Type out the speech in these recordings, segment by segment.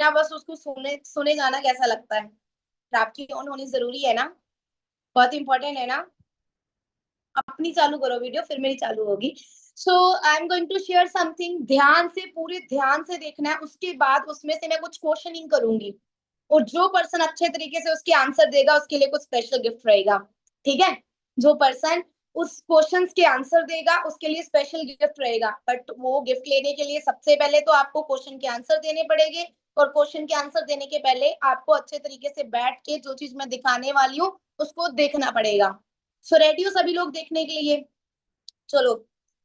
ना बस उसको सुने जाना कैसा लगता है। और आपकी ऑन होनी जरूरी है ना, बहुत इंपॉर्टेंट है ना। अपनी चालू करो वीडियो, फिर मेरी चालू होगी। So I am going to share something, ध्यान से, पूरे ध्यान से देखना है। उसके बाद उसमें से मैं कुछ क्वेश्चनिंग करूंगी, और जो पर्सन अच्छे तरीके से उसके आंसर देगा उसके लिए कुछ स्पेशल गिफ्ट रहेगा। ठीक है, जो पर्सन उस क्वेश्चंस के आंसर देगा उसके लिए स्पेशल गिफ्ट रहेगा। बट वो गिफ्ट लेने के लिए सबसे पहले तो आपको क्वेश्चन के आंसर देने पड़ेंगे, और क्वेश्चन के आंसर देने के पहले आपको अच्छे तरीके से बैठ के जो चीज मैं दिखाने वाली हूँ उसको देखना पड़ेगा। सो रेडी हो सभी लोग देखने के लिए? चलो,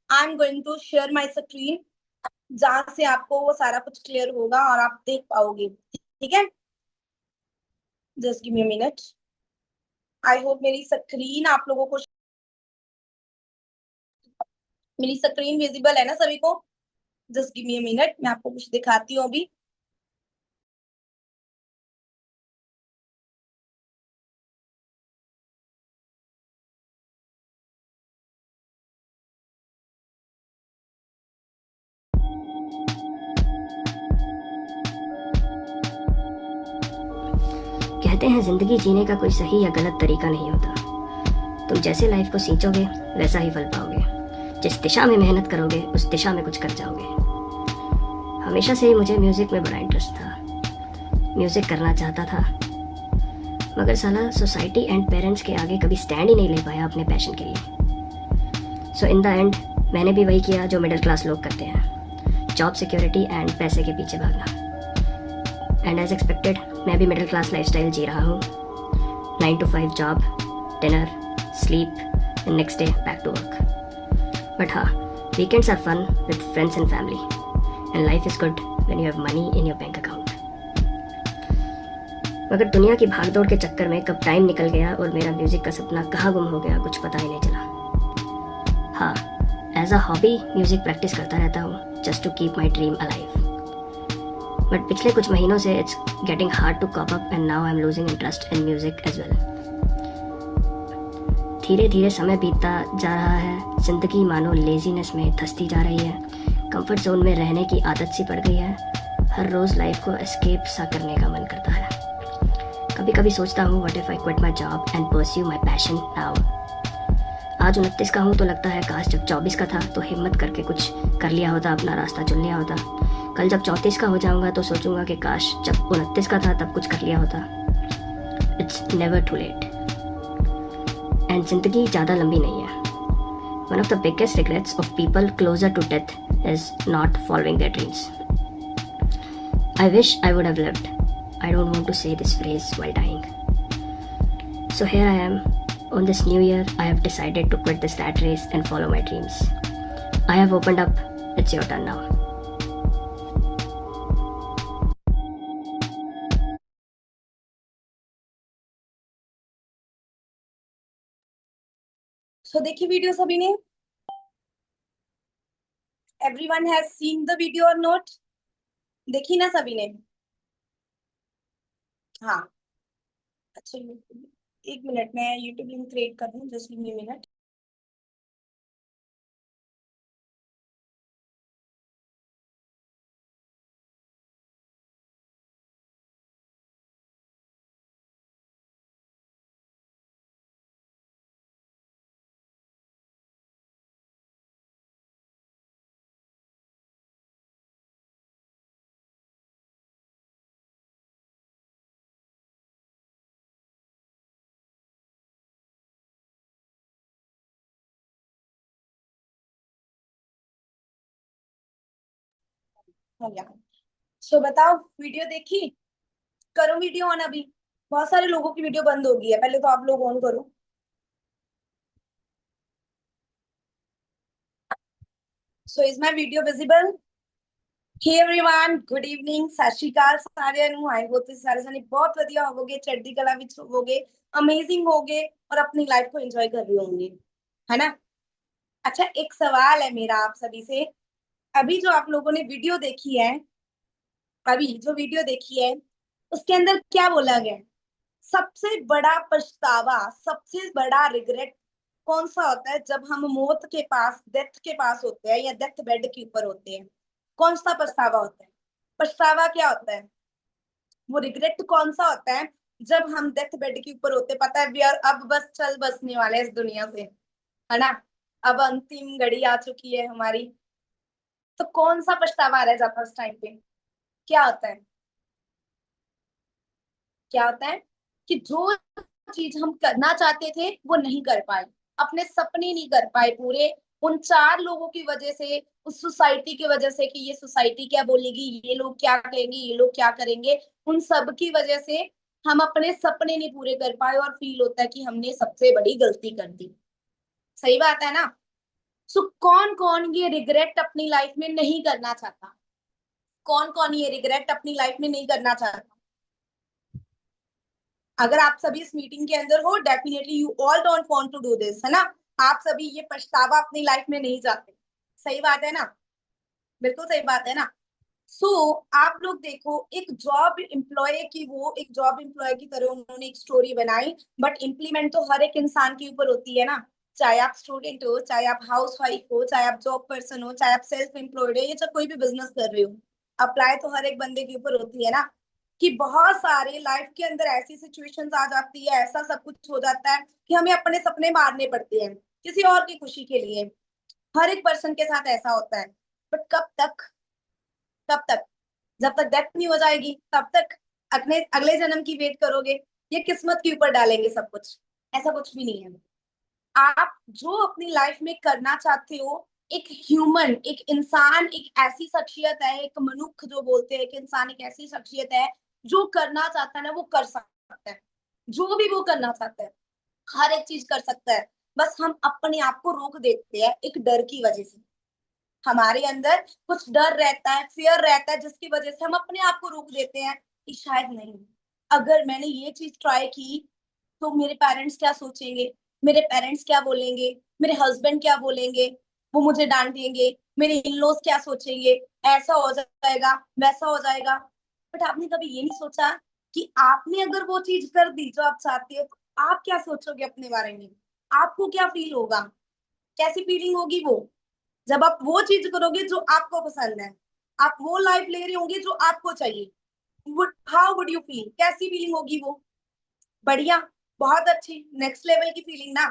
I am going to share my screen, जहां से आपको वो सारा कुछ क्लियर होगा और आप देख पाओगे। ठीक है, just give me a minute. I hope मेरी स्क्रीन आप लोगों को, मेरी स्क्रीन विजिबल है ना सभी को? Just give me a minute, मैं आपको कुछ दिखाती हूँ अभी। कहते हैं जिंदगी जीने का कोई सही या गलत तरीका नहीं होता। तुम जैसे लाइफ को सींचोगे वैसा ही फल पाओगे। जिस दिशा में मेहनत करोगे उस दिशा में कुछ कर जाओगे। हमेशा से ही मुझे म्यूजिक में बड़ा इंटरेस्ट था। म्यूजिक करना चाहता था, मगर साला सोसाइटी एंड पेरेंट्स के आगे कभी स्टैंड ही नहीं ले पाया अपने पैशन के लिए। सो इन द एंड मैंने भी वही किया जो मिडिल क्लास लोग करते हैं, जॉब सिक्योरिटी एंड पैसे के पीछे भागना। एंड एज एक्सपेक्टेड मैं भी मिडिल क्लास लाइफस्टाइल जी रहा हूँ। 9 to 5 job, dinner, sleep and next day back to work. But हाँ, weekends are fun with friends and family, and life is good when you have money in your bank account. मगर दुनिया की भागदौड़ के चक्कर में कब टाइम निकल गया और मेरा म्यूजिक का सपना कहाँ गुम हो गया कुछ पता ही नहीं चला। हाँ, as a hobby music practice करता रहता हूँ, just to keep my dream alive. But पिछले कुछ महीनों से it's getting hard to cope up, and now I am losing interest in music as well. धीरे धीरे समय बीतता जा रहा है, जिंदगी मानो लेजीनेस में धंसती जा रही है। कंफर्ट जोन में रहने की आदत सी पड़ गई है। हर रोज लाइफ को एस्केप सा करने का मन करता है। कभी कभी सोचता हूँ what if I quit my job and pursue my passion now. आज 29 का हूँ तो लगता है काश जब 24 का था तो हिम्मत करके कुछ कर लिया होता, अपना रास्ता चुन लिया होता। कल जब 34 का हो जाऊंगा तो सोचूंगा कि काश जब 29 का था तब कुछ कर लिया होता। It's never too late, and जिंदगी ज़्यादा लंबी नहीं है। One of the biggest regrets of people closer to death is not following their dreams. I wish I would have lived. I don't want to say this phrase while dying. So here I am. On this new year, I have decided to quit this rat race and follow my dreams. I have opened up. It's your turn now. सो देखिए video सभी ने, everyone has seen the video और note? देखी ना सभी ने? हाँ, अच्छा। एक मिनट, मैं यूट्यूब लिंक क्रिएट कर दूँ, जस्ट गिव मी मिनट। हो गया। सो बताओ, वीडियो देखी? करो वीडियो ऑन अभी। बहुत सारे लोगों की वीडियो बंद हो गई है, पहले तो आप लोग ऑन करो। So is my video visible? Hey everyone, good evening, सत श्री अकाल साਰਿਆਂ ਨੂੰ। आई होप ਤੁਸੀਂ ਸਾਰੇ ਜਣੇ बहुत ਵਧੀਆ ਹੋਵੋਗੇ, ਚੜ੍ਹਦੀ ਕਲਾ ਵਿੱਚ ਹੋਵੋਗੇ, अमेजिंग होगे और अपनी लाइफ को एंजॉय कर रहे होंगे, है ना? अच्छा, एक सवाल है मेरा आप सभी से। अभी जो आप लोगों ने वीडियो देखी है, अभी जो वीडियो देखी है उसके अंदर क्या बोला गया है? सबसे बड़ा पछतावा, सबसे बड़ा रिग्रेट कौन सा होता है जब हम मौत के पास, डेथ के पास होते हैं या डेथ बेड के ऊपर होते हैं? कौन सा पछतावा होता है? पछतावा क्या होता है? वो रिग्रेट कौन सा होता है? जब हम डेथ बेड के ऊपर होते, पता है वी आर अब बस चल बसने वाले हैं इस दुनिया से, है ना, अब अंतिम घड़ी आ चुकी है हमारी, तो कौन सा पछतावा रह जाता है उस टाइम पे? क्या होता है? क्या होता है कि जो चीज हम करना चाहते थे वो नहीं कर पाए, अपने सपने नहीं कर पाए पूरे, उन चार लोगों की वजह से, उस सोसाइटी की वजह से कि ये सोसाइटी क्या बोलेगी, ये लोग क्या कहेंगे, ये लोग क्या करेंगे, उन सब की वजह से हम अपने सपने नहीं पूरे कर पाए और फील होता है कि हमने सबसे बड़ी गलती कर दी। सही बात है ना? सो कौन कौन ये रिग्रेट अपनी लाइफ में नहीं करना चाहता? कौन कौन ये रिग्रेट अपनी लाइफ में नहीं करना चाहता? अगर आप सभी इस मीटिंग के अंदर हो, definitely you all don't want to do this, है ना? आप सभी ये पछतावा अपनी लाइफ में नहीं चाहते। सही बात है ना? बिल्कुल सही बात है ना? सो आप लोग देखो, एक जॉब एम्प्लॉय की, वो एक जॉब एम्प्लॉय की तरह उन्होंने एक स्टोरी बनाई, बट इम्प्लीमेंट तो हर एक इंसान के ऊपर होती है ना। चाहे आप स्टूडेंट हो, चाहे आप हाउस वाइफ हो, चाहे आप जॉब पर्सन हो, चाहे आप सेल्फ एम्प्लॉयड हो, या चाहे कोई भी बिजनेस कर रहे हो, अप्लाई तो हर एक बंदे के ऊपर होती है ना। कि बहुत सारे लाइफ के अंदर ऐसी सिचुएशंस आ जाती है, ऐसा सब कुछ हो जाता है कि हमें अपने सपने मारने पड़ते हैं किसी और की खुशी के लिए। हर एक पर्सन के साथ ऐसा होता है। बट कब तक? कब तक? जब तक डेथ नहीं हो जाएगी तब तक अगले अगले जन्म की वेट करोगे? ये किस्मत के ऊपर डालेंगे सब कुछ? ऐसा कुछ भी नहीं है। आप जो अपनी लाइफ में करना चाहते हो, एक ह्यूमन, एक इंसान, एक ऐसी शख्सियत है, एक मनुष्य जो बोलते हैं कि इंसान एक ऐसी शख्सियत है जो करना चाहता है ना वो कर सकता है। जो भी वो करना चाहता है हर एक चीज कर सकता है। बस हम अपने आप को रोक देते हैं एक डर की वजह से। हमारे अंदर कुछ डर रहता है, फियर रहता है, जिसकी वजह से हम अपने आप को रोक देते हैं कि शायद नहीं, अगर मैंने ये चीज ट्राई की तो मेरे पेरेंट्स क्या सोचेंगे, मेरे पेरेंट्स क्या बोलेंगे, मेरे हस्बैंड क्या बोलेंगे, वो मुझे डांट देंगे, मेरे इन लॉज क्या सोचेंगे, ऐसा हो जाएगा, वैसा हो जाएगा। बट आपने कभी ये नहीं सोचा कि आपने अगर वो चीज कर दी जो आप चाहते हो तो आप क्या सोचोगे अपने बारे में? आपको क्या फील होगा? कैसी फीलिंग होगी वो जब आप वो चीज करोगे जो आपको पसंद है, आप वो लाइफ ले रहे होंगे जो आपको चाहिए? How would you feel? कैसी फीलिंग होगी वो? बढ़िया, बहुत अच्छी, नेक्स्ट लेवल की फीलिंग ना।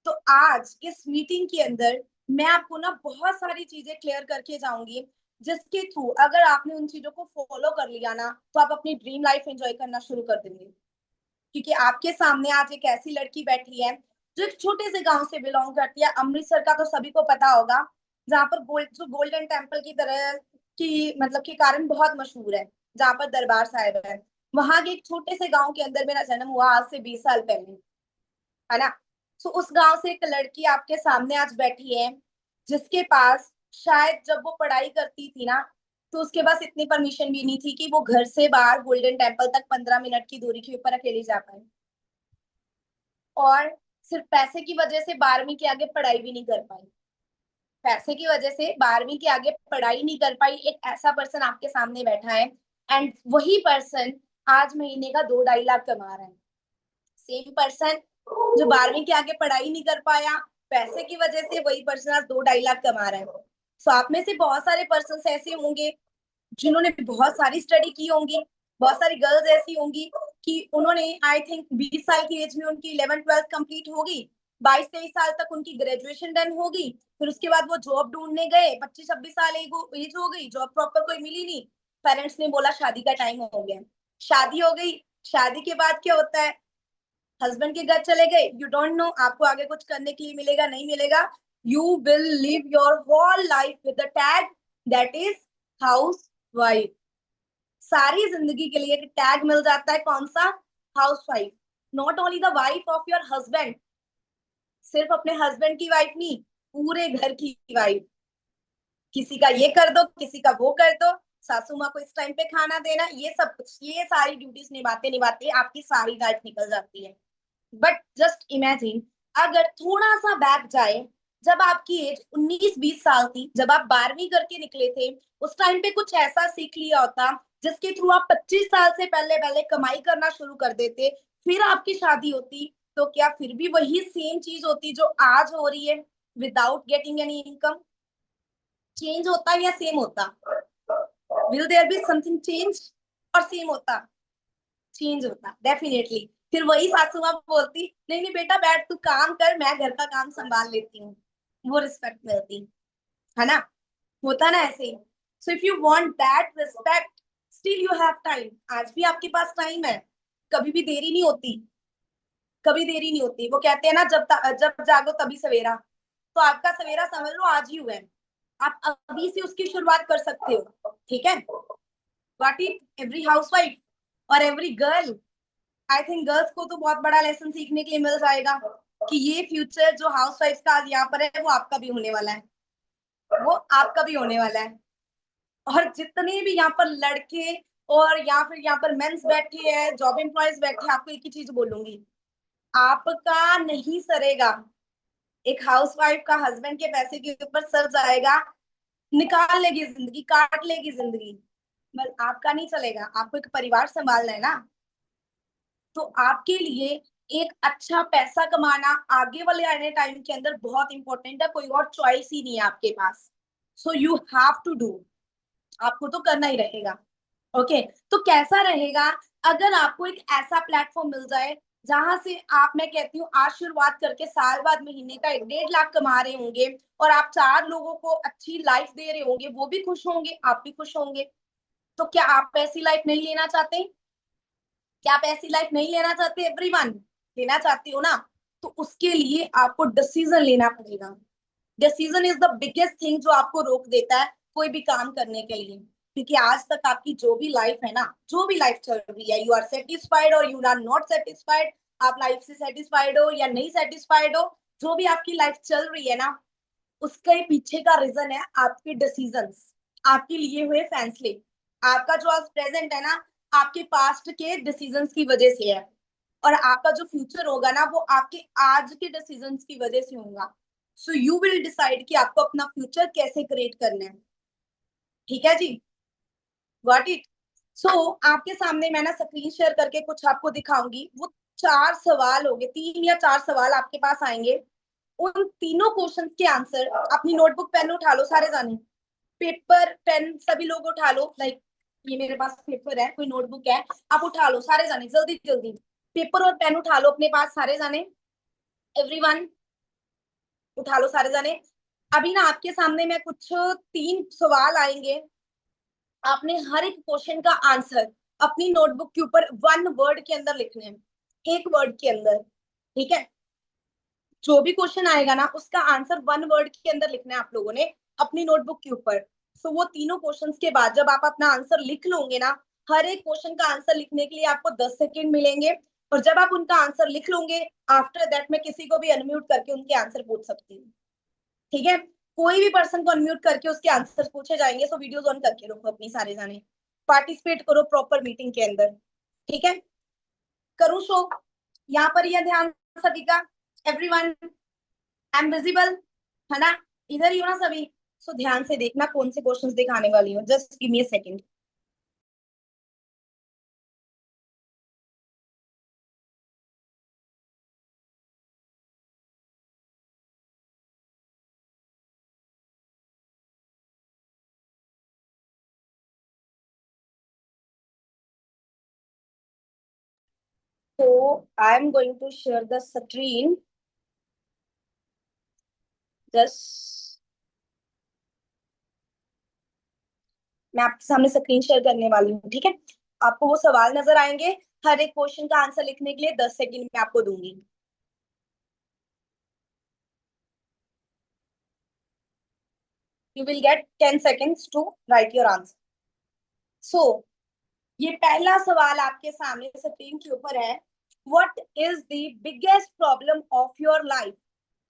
तो आज इस मीटिंग के अंदर मैं आपको ना बहुत सारी चीजें क्लियर करके जाऊंगी, जिसके थ्रू अगर आपने उन चीजों को फॉलो कर लिया ना तो आप अपनी ड्रीम लाइफ एंजॉय करना शुरू कर देंगे। क्योंकि आपके सामने आज एक ऐसी लड़की बैठी है जो एक छोटे से गांव से बिलोंग करती है, अमृतसर का तो सभी को पता होगा, जहाँ पर गोल्डन टेम्पल की तरह की मतलब के कारण बहुत मशहूर है, जहाँ पर दरबार साहिब है। वहां के एक छोटे से गांव के अंदर मेरा जन्म हुआ आज से 20 साल पहले, है ना। तो उस गांव से एक लड़की आपके सामने आज बैठी है, जिसके पास शायद जब वो पढ़ाई करती थी ना तो उसके पास इतनी परमिशन भी नहीं थी कि वो घर से बाहर गोल्डन टेम्पल तक 15 मिनट की दूरी के ऊपर अकेली जा पाए, और सिर्फ पैसे की वजह से 12वीं के आगे पढ़ाई भी नहीं कर पाई। पैसे की वजह से 12वीं के आगे पढ़ाई नहीं कर पाई एक ऐसा पर्सन आपके सामने बैठा है, एंड वही पर्सन आज महीने का 2-2.5 लाख कमा रहा है। सेम पर्सन जो 12वीं के आगे पढ़ाई नहीं कर पाया, पैसे की वजह से वही पर्सन आज 2-2.5 लाख कमा रहा है। सो आप में से बहुत सारे पर्सन ऐसे होंगे जिन्होंने बहुत सारी स्टडी की होंगी, बहुत सारी गर्ल्स ऐसी होंगी कि उन्होंने आई थिंक 20 साल की एज में उनकी 11th-12th कंप्लीट होगी, 22-23 साल तक उनकी ग्रेजुएशन डन होगी, फिर उसके बाद वो जॉब ढूंढने गए, 25-26 साल एज हो गई, जॉब प्रॉपर कोई मिली नहीं, पेरेंट्स ने बोला शादी का टाइम हो गया, शादी हो गई। शादी के बाद क्या होता है? हस्बैंड के घर चले गए, यू डोंट नो आपको आगे कुछ करने के लिए मिलेगा नहीं मिलेगा। You will live your whole life with the tag that is housewife. सारी जिंदगी के लिए एक टैग मिल जाता है, कौन सा? House wife. Not only the wife of your husband, सिर्फ अपने हस्बैंड की वाइफ नहीं, पूरे घर की वाइफ। किसी का ये कर दो, किसी का वो कर दो, सासू माँ को इस टाइम पे खाना देना, ये सब कुछ, ये सारी ड्यूटीज निभाते निभाते आपकी सारी लाइफ निकल जाती है। बट जस्ट इमेजिन, अगर थोड़ा सा बैक जाए, जब आपकी एज 19-20 साल थी, जब आप 12वीं करके निकले थे, उस टाइम पे कुछ ऐसा सीख लिया होता जिसके थ्रू आप 25 साल से पहले पहले कमाई करना शुरू कर देते, फिर आपकी शादी होती, तो क्या फिर भी वही सेम चीज होती जो आज हो रही है without getting any income? Change होता या सेम होता? Will there be something change? और सेम होता? चेंज होता डेफिनेटली। फिर वही सासू माँ बोलती नहीं नहीं बेटा बैठ तू काम कर, मैं घर का काम संभाल लेती हूँ, वो रिस्पेक्ट मिलती है ना, होता ना ऐसे ही। So if you want that respect still you have time, आज भी आपके पास टाइम है, कभी भी देरी नहीं होती, कभी देरी नहीं होती। वो कहते हैं ना जब जागो तभी सवेरा, तो आपका सवेरा समझ लो आज ही हुआ है, आप अभी से उसकी शुरुआत कर सकते हो, ठीक है। व्हाट इफ एवरी हाउसवाइफ और every girl, I think girls को तो बहुत बड़ा लेसन सीखने के लिए मिल जाएगा कि ये फ्यूचर जो हाउसवाइफ का आज यहाँ पर है वो आपका भी होने वाला है, वो आपका भी होने वाला है। और जितने भी यहाँ पर लड़के और या फिर यहाँ पर मेंस बैठे हैं, जॉब एम्प्लॉयज बैठे हैं, आपको एक ही चीज बोलूंगी, आपका नहीं सरेगा। एक हाउसवाइफ का हस्बैंड के पैसे के ऊपर सर जाएगा, निकाल लेगी जिंदगी, काट लेगी जिंदगी, बस आपका नहीं चलेगा। आपको एक परिवार संभालना है ना, तो आपके लिए एक अच्छा पैसा कमाना आगे वाले आने टाइम के अंदर बहुत इंपॉर्टेंट है, कोई और चॉइस ही नहीं है आपके पास। So you have to do, आपको तो करना ही रहेगा। ओके तो कैसा रहेगा अगर आपको एक ऐसा प्लेटफॉर्म मिल जाए जहां से आप, मैं कहती हूँ आज शुरुआत करके साल बाद महीने का 1-1.5 लाख कमा रहे होंगे और आप 4 लोगों को अच्छी लाइफ दे रहे होंगे, वो भी खुश होंगे, आप भी खुश होंगे। तो क्या आप ऐसी लाइफ नहीं लेना चाहते? क्या आप ऐसी लाइफ नहीं लेना चाहते? एवरीवन लेना चाहती हो ना, तो उसके लिए आपको डिसीजन लेना पड़ेगा। Decision is the biggest thing जो आपको रोक देता है कोई भी काम करने के लिए, क्योंकि आज तक आपकी जो भी लाइफ है ना, जो भी लाइफ चल रही है, यू आर सेटिस्फाइड और यू आर नॉट सेटिस्फाइड, आप लाइफ से सेटिस्फाइड हो या नहीं सेटिस्फाइड हो, जो भी आपकी लाइफ चल रही है ना, उसके पीछे का रीजन है आपके डिसीजंस, आपके लिए हुए फैसले। आपका जो आज प्रेजेंट है ना, आपके पास्ट के डिसीजंस की वजह से है, और आपका जो फ्यूचर होगा ना वो आपके आज के डिसीजंस की वजह से होगा। सो यू विल डिसाइड कि आपको अपना फ्यूचर कैसे क्रिएट करना है, ठीक है जी, गॉट इट। सो आपके सामने मैं ना स्क्रीन शेयर करके कुछ आपको दिखाऊंगी, वो 4 सवाल होंगे, 3 या 4 सवाल आपके पास आएंगे, उन तीनों क्वेश्चन के आंसर, अपनी नोटबुक पेन उठा लो सारे जाने, पेपर पेन सभी लोग उठा लो, लाइक ये मेरे पास पेपर है, कोई नोटबुक है, आप उठा लो सारे जाने, जल्दी जल्दी पेपर और पेन उठा लो अपने पास सारे जाने, एवरीवन उठा लो सारे जाने। अभी ना आपके सामने मैं कुछ 3 सवाल आएंगे, आपने हर एक क्वेश्चन का आंसर अपनी नोटबुक के ऊपर 1 वर्ड के अंदर लिखने हैं, 1 वर्ड के अंदर, ठीक है। जो भी क्वेश्चन आएगा ना उसका आंसर 1 वर्ड के अंदर लिखना है आप लोगों ने अपनी नोटबुक के ऊपर। सो वो तीनों क्वेश्चंस के बाद जब आप अपना आंसर लिख लोगे ना, हर एक क्वेश्चन का आंसर लिखने के लिए आपको 10 सेकेंड मिलेंगे, और जब आप उनका आंसर लिख लोगे आफ्टर दैट मैं किसी को भी अनम्यूट करके उनके आंसर पूछ सकती हूँ, ठीक है। कोई भी पर्सन को अनम्यूट करके उसके आंसर पूछे जाएंगे, सो वीडियोस ऑन करके रखो अपनी सारे जाने, पार्टिसिपेट करो प्रॉपर मीटिंग के अंदर, ठीक है। करूँ शो यहाँ पर, यह ध्यान सभी का, एवरीवन आई एम विजिबल, है ना, इधर ही हो ना सभी। सो ध्यान से देखना कौन से क्वेश्चंस दिखाने वाली हूँ, just give me a second. So I am going to share the screen. Just मैं आपके सामने स्क्रीन शेयर करने वाली हूँ, ठीक है। आपको वो सवाल नजर आएंगे, हर एक क्वेश्चन का आंसर लिखने के लिए 10 सेकंड में आपको दूंगी। You will get 10 seconds to write your answer. So ये पहला सवाल आपके सामने स्क्रीन के ऊपर है, what is the biggest problem of your life.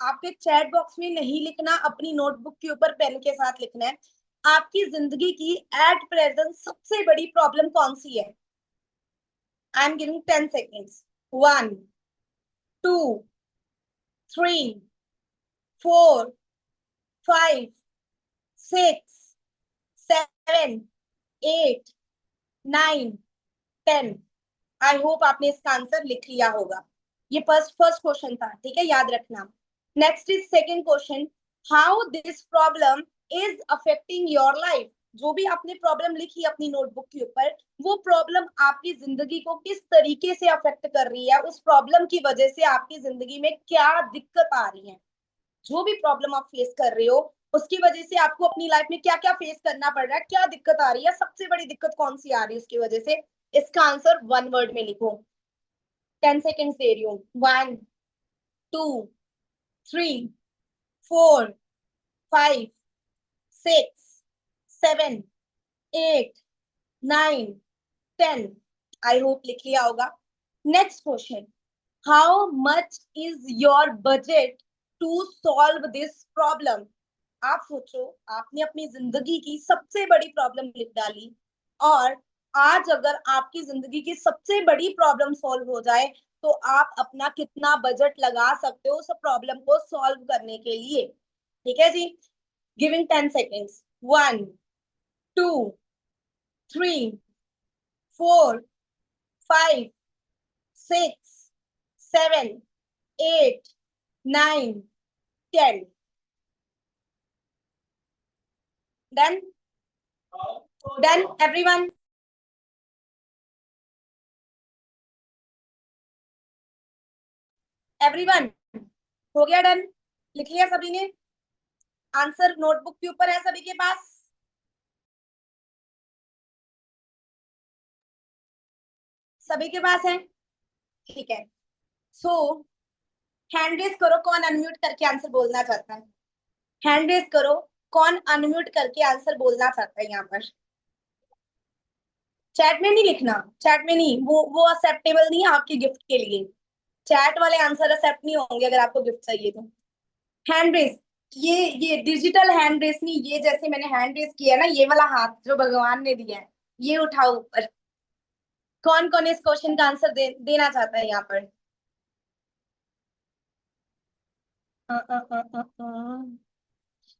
आपके चैट बॉक्स में नहीं लिखना, अपनी नोटबुक के ऊपर पेन के साथ लिखना है, आपकी जिंदगी की एट प्रेजेंट सबसे बड़ी प्रॉब्लम कौन सी है। I am giving 10 seconds, 1 2 3 4 5 6 7 8 9 10। I hope आपने इसका आंसर लिख लिया होगा। ये फर्स्ट क्वेश्चन था, ठीक है, याद रखना। Next is second question, how this problem is affecting your life. जो भी आपने प्रॉब्लम लिखी अपनी नोटबुक के ऊपर, वो प्रॉब्लम आपकी जिंदगी को किस तरीके से अफेक्ट कर रही है, उस प्रॉब्लम की वजह से आपकी जिंदगी में क्या दिक्कत आ रही है। जो भी प्रॉब्लम आप फेस कर रहे हो, उसकी वजह से आपको अपनी लाइफ में क्या क्या फेस करना पड़ रहा है, क्या दिक्कत आ रही है, सबसे बड़ी दिक्कत कौन सी आ रही है उसकी वजह से, इसका आंसर 1 वर्ड में लिखो। 10 सेकेंड दे रही हूँ। 1, 2, 3, 4, 5, 6, 7, 8, 9, 10। आई होप लिख लिया होगा। Next question, how much is your budget to solve this problem. आप सोचो, आपने अपनी जिंदगी की सबसे बड़ी प्रॉब्लम लिख डाली, और आज अगर आपकी जिंदगी की सबसे बड़ी प्रॉब्लम सॉल्व हो जाए, तो आप अपना कितना बजट लगा सकते हो उस प्रॉब्लम को सॉल्व करने के लिए। ठीक है जी, giving 10 seconds. 1, 2, 3, 4, 5, 6, 7, 8, 9, 10। Done? Done everyone? Everyone हो गया डन? लिख लिया सभी ने? आंसर नोटबुक के ऊपर है सभी के पास? सभी के पास है? ठीक है। सो हैंड रेज करो, कौन अनम्यूट करके आंसर बोलना चाहता है। हैंड रेज करो, कौन अनम्यूट करके आंसर बोलना चाहता है यहाँ पर। चैट में नहीं लिखना, चैट में नहीं, वो एक्सेप्टेबल नहीं है आपकी गिफ्ट के लिए। चैट वाले आंसर एक्सेप्ट नहीं होंगे अगर आपको गिफ्ट चाहिए तो। हैंड रेस, ये डिजिटल हैंड रेस नहीं, ये जैसे मैंने हैंड रेस किया ना, ये वाला हाथ जो भगवान ने दिया है, ये उठाओ ऊपर। कौन कौन इस क्वेश्चन का आंसर देना चाहता है यहाँ पर।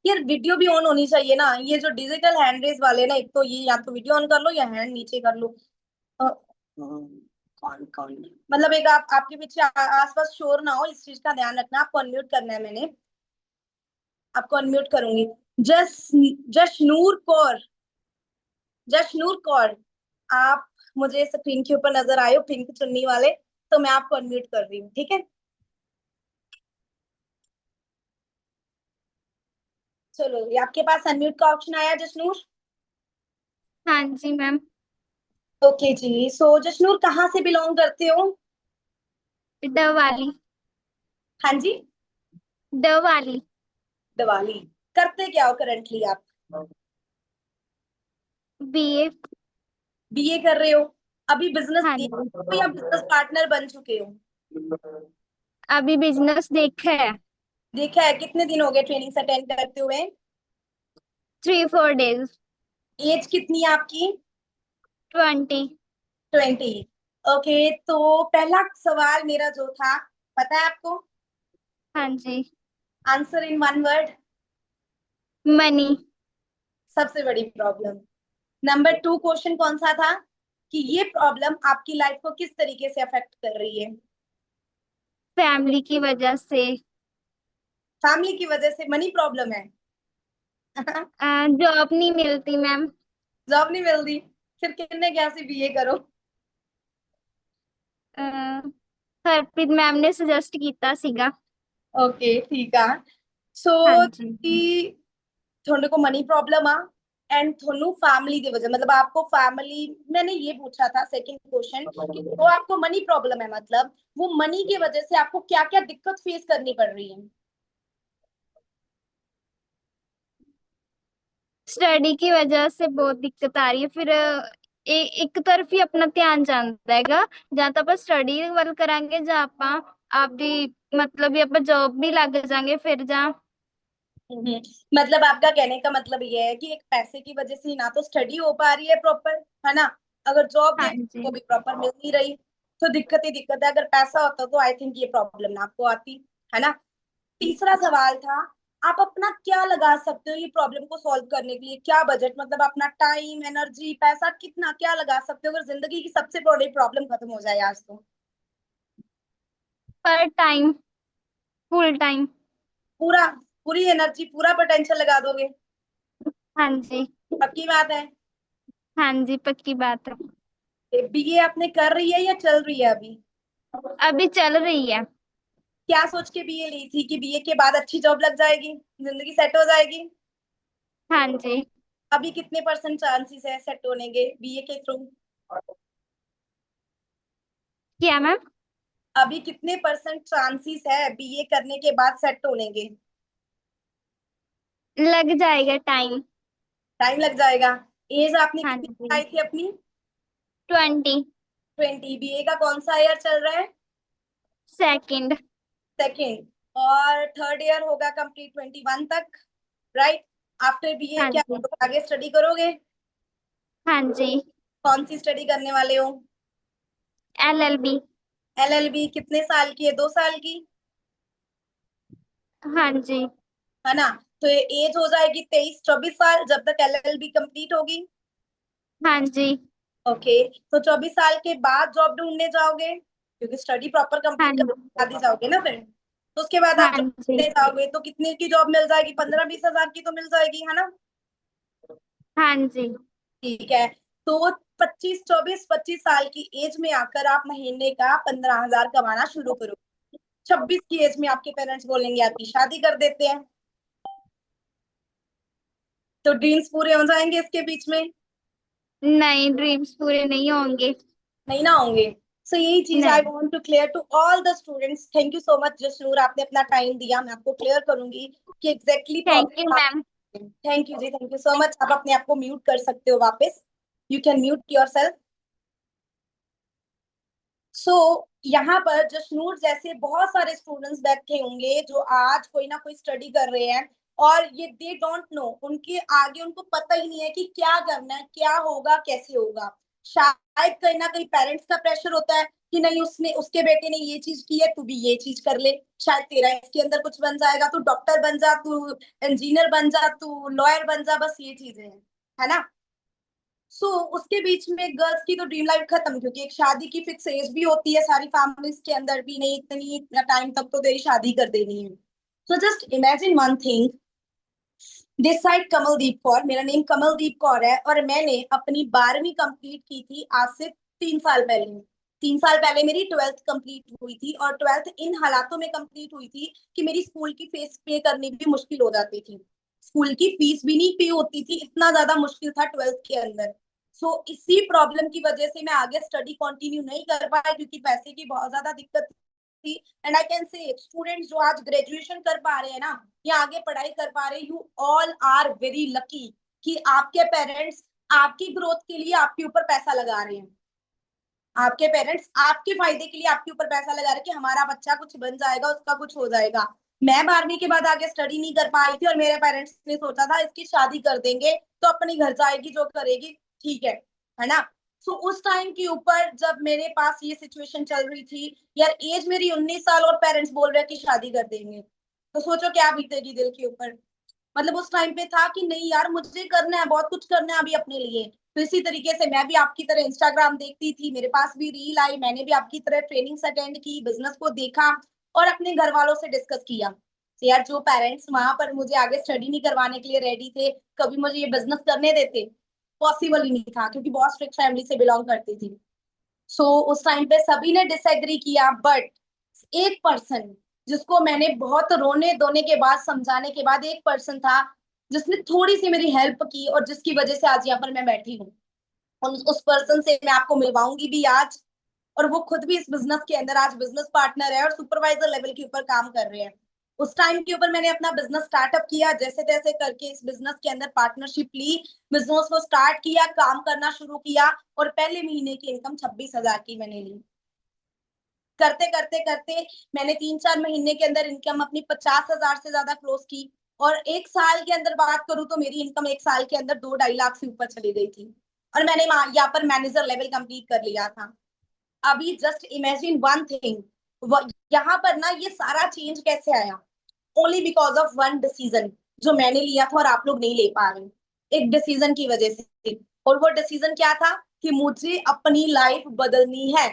यार वीडियो भी ऑन होनी चाहिए ना, ये जो डिजिटल हैंड रेस वाले ना, एक तो ये या तो वीडियो ऑन कर लो या हैंड नीचे कर लो। कौन कौन, मतलब एक आपके पीछे आसपास शोर ना हो, इस चीज का ध्यान रखना। आपको अनम्यूट करना है, मैंने आपको अनम्यूट करूंगी। जस जशनूर कौर, जशनूर कौर, आप मुझे स्क्रीन के ऊपर नजर आए हो पिंक चुन्नी वाले, तो मैं आपको अनम्यूट कर रही हूँ, ठीक है। चलो, ये आपके पास अनम्यूट का ऑप्शन आया जशनूर? हाँ जी मैम। ओके जी। सो जशनूर कहाँ से बिलोंग करते हो? द वाली। हाँ जी, द वाली। दिवाली। करते क्या हो करंटली आप? बीए। बीए कर रहे हो? अभी बिजनेस हाँ देख जी, रहे हो या बिजनेस पार्टनर बन चुके हो? अभी बिजनेस देखा है। देखा है? कितने दिन हो गए ट्रेनिंग अटेंड करते हुए? 3-4 days। एज कितनी है आपकी? 20। 20। ओके, तो पहला सवाल मेरा जो था, पता है आपको? हाँ जी। Answer in 1 word. मनी। सबसे बड़ी प्रॉब्लम। नंबर 2 क्वेश्चन कौन सा था, कि ये प्रॉब्लम आपकी लाइफ को किस तरीके से अफेक्ट कर रही है? फैमिली की वजह से। फैमिली की वजह से मनी प्रॉब्लम है? जॉब नहीं मिलती मैम। जॉब नहीं मिलती? फिर कितने क्या से बीए करो। हरप्रीत मैम ने सजेस्ट किया सीगा। ओके ठीक है। सो हाँ जी। थोड़े को मनी प्रॉब्लम आ, एंड थोनू फैमिली की वजह, मतलब आपको फैमिली, मैंने ये पूछा था सेकंड क्वेश्चन, कि वो आपको मनी प्रॉब्लम है, मतलब वो मनी की वजह से आपको क्या क्या दिक्कत फेस करनी पड़ रही है। स्टडी की वजह से बहुत दिक्कत आ रही है, फिर एक तरफ ही अपना ध्यान जाता हैगा। जहाँ तक स्टडी ਵੱਲ ਕਰਾਂਗੇ ਜਾਂ ਆਪਾਂ ਆਪਦੀ मतलब ये ਆਪਾਂ जॉब भी लग जाएंगे फिर जा। हम्म, मतलब आपका कहने का मतलब ये है कि एक पैसे की वजह से ना तो स्टडी हो पा रही है प्रॉपर, है ना, अगर जॉब हाँ देख जी। तो भी प्रॉपर मिल नहीं रही, तो दिक्कत ही दिक्कत है। अगर पैसा होता तो आई थिंक ये प्रॉब्लम ना आपको आती, है ना। तीसरा सवाल था, आप अपना क्या लगा सकते हो ये प्रॉब्लम को सॉल्व करने के लिए, क्या बजट, मतलब अपना टाइम, एनर्जी, पैसा कितना क्या लगा सकते हो अगर जिंदगी की सबसे बड़ी प्रॉब्लम खत्म हो जाए आज तो? पर टाइम। Full time. पूरा, पूरी एनर्जी, पूरा पोटेंशियल लगा दोगे? हाँ जी। पक्की बात है? हाँ जी, पक्की बात है। बीए आपने कर रही है या चल रही है अभी? अभी चल रही है। क्या सोच के बीए ली थी कि बीए के बाद अच्छी जॉब लग जाएगी, जिंदगी सेट हो जाएगी? हाँ जी। अभी कितने परसेंट चांसेस है सेट होने के बीए के थ्रू? क्या मैम? अभी कितने परसेंट चांसेस है बीए करने के बाद सेट होने के? लग जाएगा टाइम। टाइम लग जाएगा। एज आपने हाँ कितनी जी। बताई थी अपनी? 20। 20। बीए का कौन सा ईयर चल रहा है? सेकंड। सेकेंड। और थर्ड ईयर होगा कंप्लीट 21 तक, राइट? आफ्टर बीए हाँ क्या जी। आगे स्टडी करोगे? हाँ जी। कौन सी स्टडी करने वाले हो? LLB। एलएलबी कितने साल की है, 2 साल की? हाँ जी। है ना? तो एज हो जाएगी 23-24 साल जब तक एलएलबी कंप्लीट होगी। हाँ जी। ओके। तो 24 साल के बाद जॉब ढूंढने जाओगे, क्योंकि स्टडी प्रॉपर हाँ कंप्लीट जी। करके बाद ही जाओगे ना फिर। तो उसके बाद आप हाँ जॉब जी। ढूंढने जाओगे तो कितने की जॉब मिल जाएगी? 15-20 हजार की तो मिल जाएगी, है ना? हाँ जी। ठीक है। तो 25-24-25 साल की एज में आकर आप महीने का 15 हजार कमाना शुरू करो। 26 की एज में आपके पेरेंट्स बोलेंगे आपकी शादी कर देते हैं। तो ड्रीम्स पूरे हो जाएंगे इसके बीच में? नहीं, ड्रीम्स पूरे नहीं होंगे। नहीं ना होंगे। सो यही चीज आई नहीं। Want to clear to all the students. Thank you so much Jasnoor, आपने अपना टाइम दिया। मैं आपको क्लियर करूंगी कि exactly thank you problem. Ma'am. Thank you ji, thank you so much. आप अपने आप को म्यूट कर सकते हो वापस। You can mute your self. सो यहाँ पर जशनूर जैसे बहुत सारे स्टूडेंट्स बैठे होंगे जो आज कोई ना कोई स्टडी कर रहे हैं, और ये दे डोंट नो, उनके आगे उनको पता ही नहीं है कि क्या करना है, क्या होगा, कैसे होगा। शायद कहीं ना कहीं पेरेंट्स का प्रेशर होता है कि नहीं, उसने, उसके बेटे ने ये चीज की है, तू भी ये चीज कर ले। शायद तेरा इसके अंदर कुछ बन जाएगा, तू डॉक्टर बन जा, तू इंजीनियर बन जा, तू लॉयर बन जा, बस ये चीजें हैं, है ना? उसके बीच में गर्ल्स की तो ड्रीम लाइफ खत्म, क्योंकि एक शादी की फिक्स एज भी होती है सारी फैमिलीज के अंदर भी, नहीं इतनी टाइम तक तो तेरी शादी कर देनी है। So just imagine one thing. This side Kamaldeep Kaur, मेरा नेम कमलदीप कौर है, और मैंने अपनी 12वीं कंप्लीट की थी आज से 3 साल पहले। 3 साल पहले मेरी 12th कंप्लीट हुई थी, और 12th इन हालातों में कंप्लीट हुई थी कि मेरी स्कूल की फीस पे करनी भी मुश्किल हो जाती थी। स्कूल की फीस भी नहीं पे होती थी, इतना ज्यादा मुश्किल था 12th के अंदर। इसी प्रॉब्लम की वजह से मैं आगे स्टडी कंटिन्यू नहीं कर पाई, क्योंकि पैसे की बहुत ज्यादा दिक्कत थी। And I can say students जो आज ग्रेजुएशन कर पा रहे हैं ना, या आगे पढ़ाई कर पा रहे, you all are very lucky कि आपके पेरेंट्स आपकी ग्रोथ के लिए आपके ऊपर पैसा लगा रहे हैं। आपके पेरेंट्स आपके फायदे के लिए आपके ऊपर पैसा लगा रहे हैं कि हमारा बच्चा कुछ बन जाएगा, उसका कुछ हो जाएगा। मैं 12वीं के बाद आगे स्टडी नहीं कर पाई थी, और मेरे पेरेंट्स ने सोचा था इसकी शादी कर देंगे तो अपने घर जाएगी, जो करेगी ठीक है ना? उस टाइम के ऊपर जब मेरे पास ये सिचुएशन चल रही थी, यार एज मेरी 19 साल और पेरेंट्स बोल रहे हैं कि शादी कर देंगे, तो सोचो क्या बीतेगी दिल के ऊपर। मतलब उस टाइम पे था कि नहीं यार, मुझे करना है, बहुत कुछ करना है अभी अपने लिए। तो इसी तरीके से मैं भी आपकी तरह इंस्टाग्राम देखती थी, मेरे पास भी रील आई, मैंने भी आपकी तरह ट्रेनिंग्स अटेंड की, बिजनेस को देखा, और अपने घर वालों से डिस्कस किया। तो यार जो पेरेंट्स वहां पर मुझे आगे स्टडी नहीं करवाने के लिए रेडी थे, कभी मुझे ये बिजनेस करने देते? पॉसिबल ही नहीं था, क्योंकि बहुत स्ट्रिक्ट फैमिली से बिलोंग करती थी। उस टाइम पे सभी ने डिसएग्री किया, बट एक पर्सन, जिसको मैंने बहुत रोने धोने के बाद, समझाने के बाद, एक पर्सन था जिसने थोड़ी सी मेरी हेल्प की, और जिसकी वजह से आज यहाँ पर मैं बैठी हूँ। और उस पर्सन से मैं आपको मिलवाऊंगी भी आज। और वो खुद भी इस बिजनेस के अंदर आज बिजनेस पार्टनर है, और सुपरवाइजर लेवल के ऊपर काम कर रहे हैं। उस टाइम के ऊपर मैंने अपना बिजनेस स्टार्टअप किया, जैसे तैसे करके इस बिजनेस के अंदर पार्टनरशिप ली, बिजनेस को स्टार्ट किया, काम करना शुरू किया, और पहले महीने की इनकम 26 हजार की मैंने ली। करते करते करते मैंने 3-4 महीने के अंदर इनकम अपनी 50 हजार से ज्यादा क्लोज की। और एक साल के अंदर बात करूं तो मेरी इनकम एक साल के अंदर 2-2.5 लाख से ऊपर चली गई थी। और मैंने यहाँ पर मैनेजर लेवल कंप्लीट कर लिया था। अभी जस्ट इमेजिन वन थिंग, यहाँ पर ना ये सारा चेंज कैसे आया? Only because of one decision जो मैंने लिया था और आप लोग नहीं ले पा रहे, एक डिसीजन की वजह से। और वो डिसीजन क्या था? कि मुझे अपनी लाइफ बदलनी है,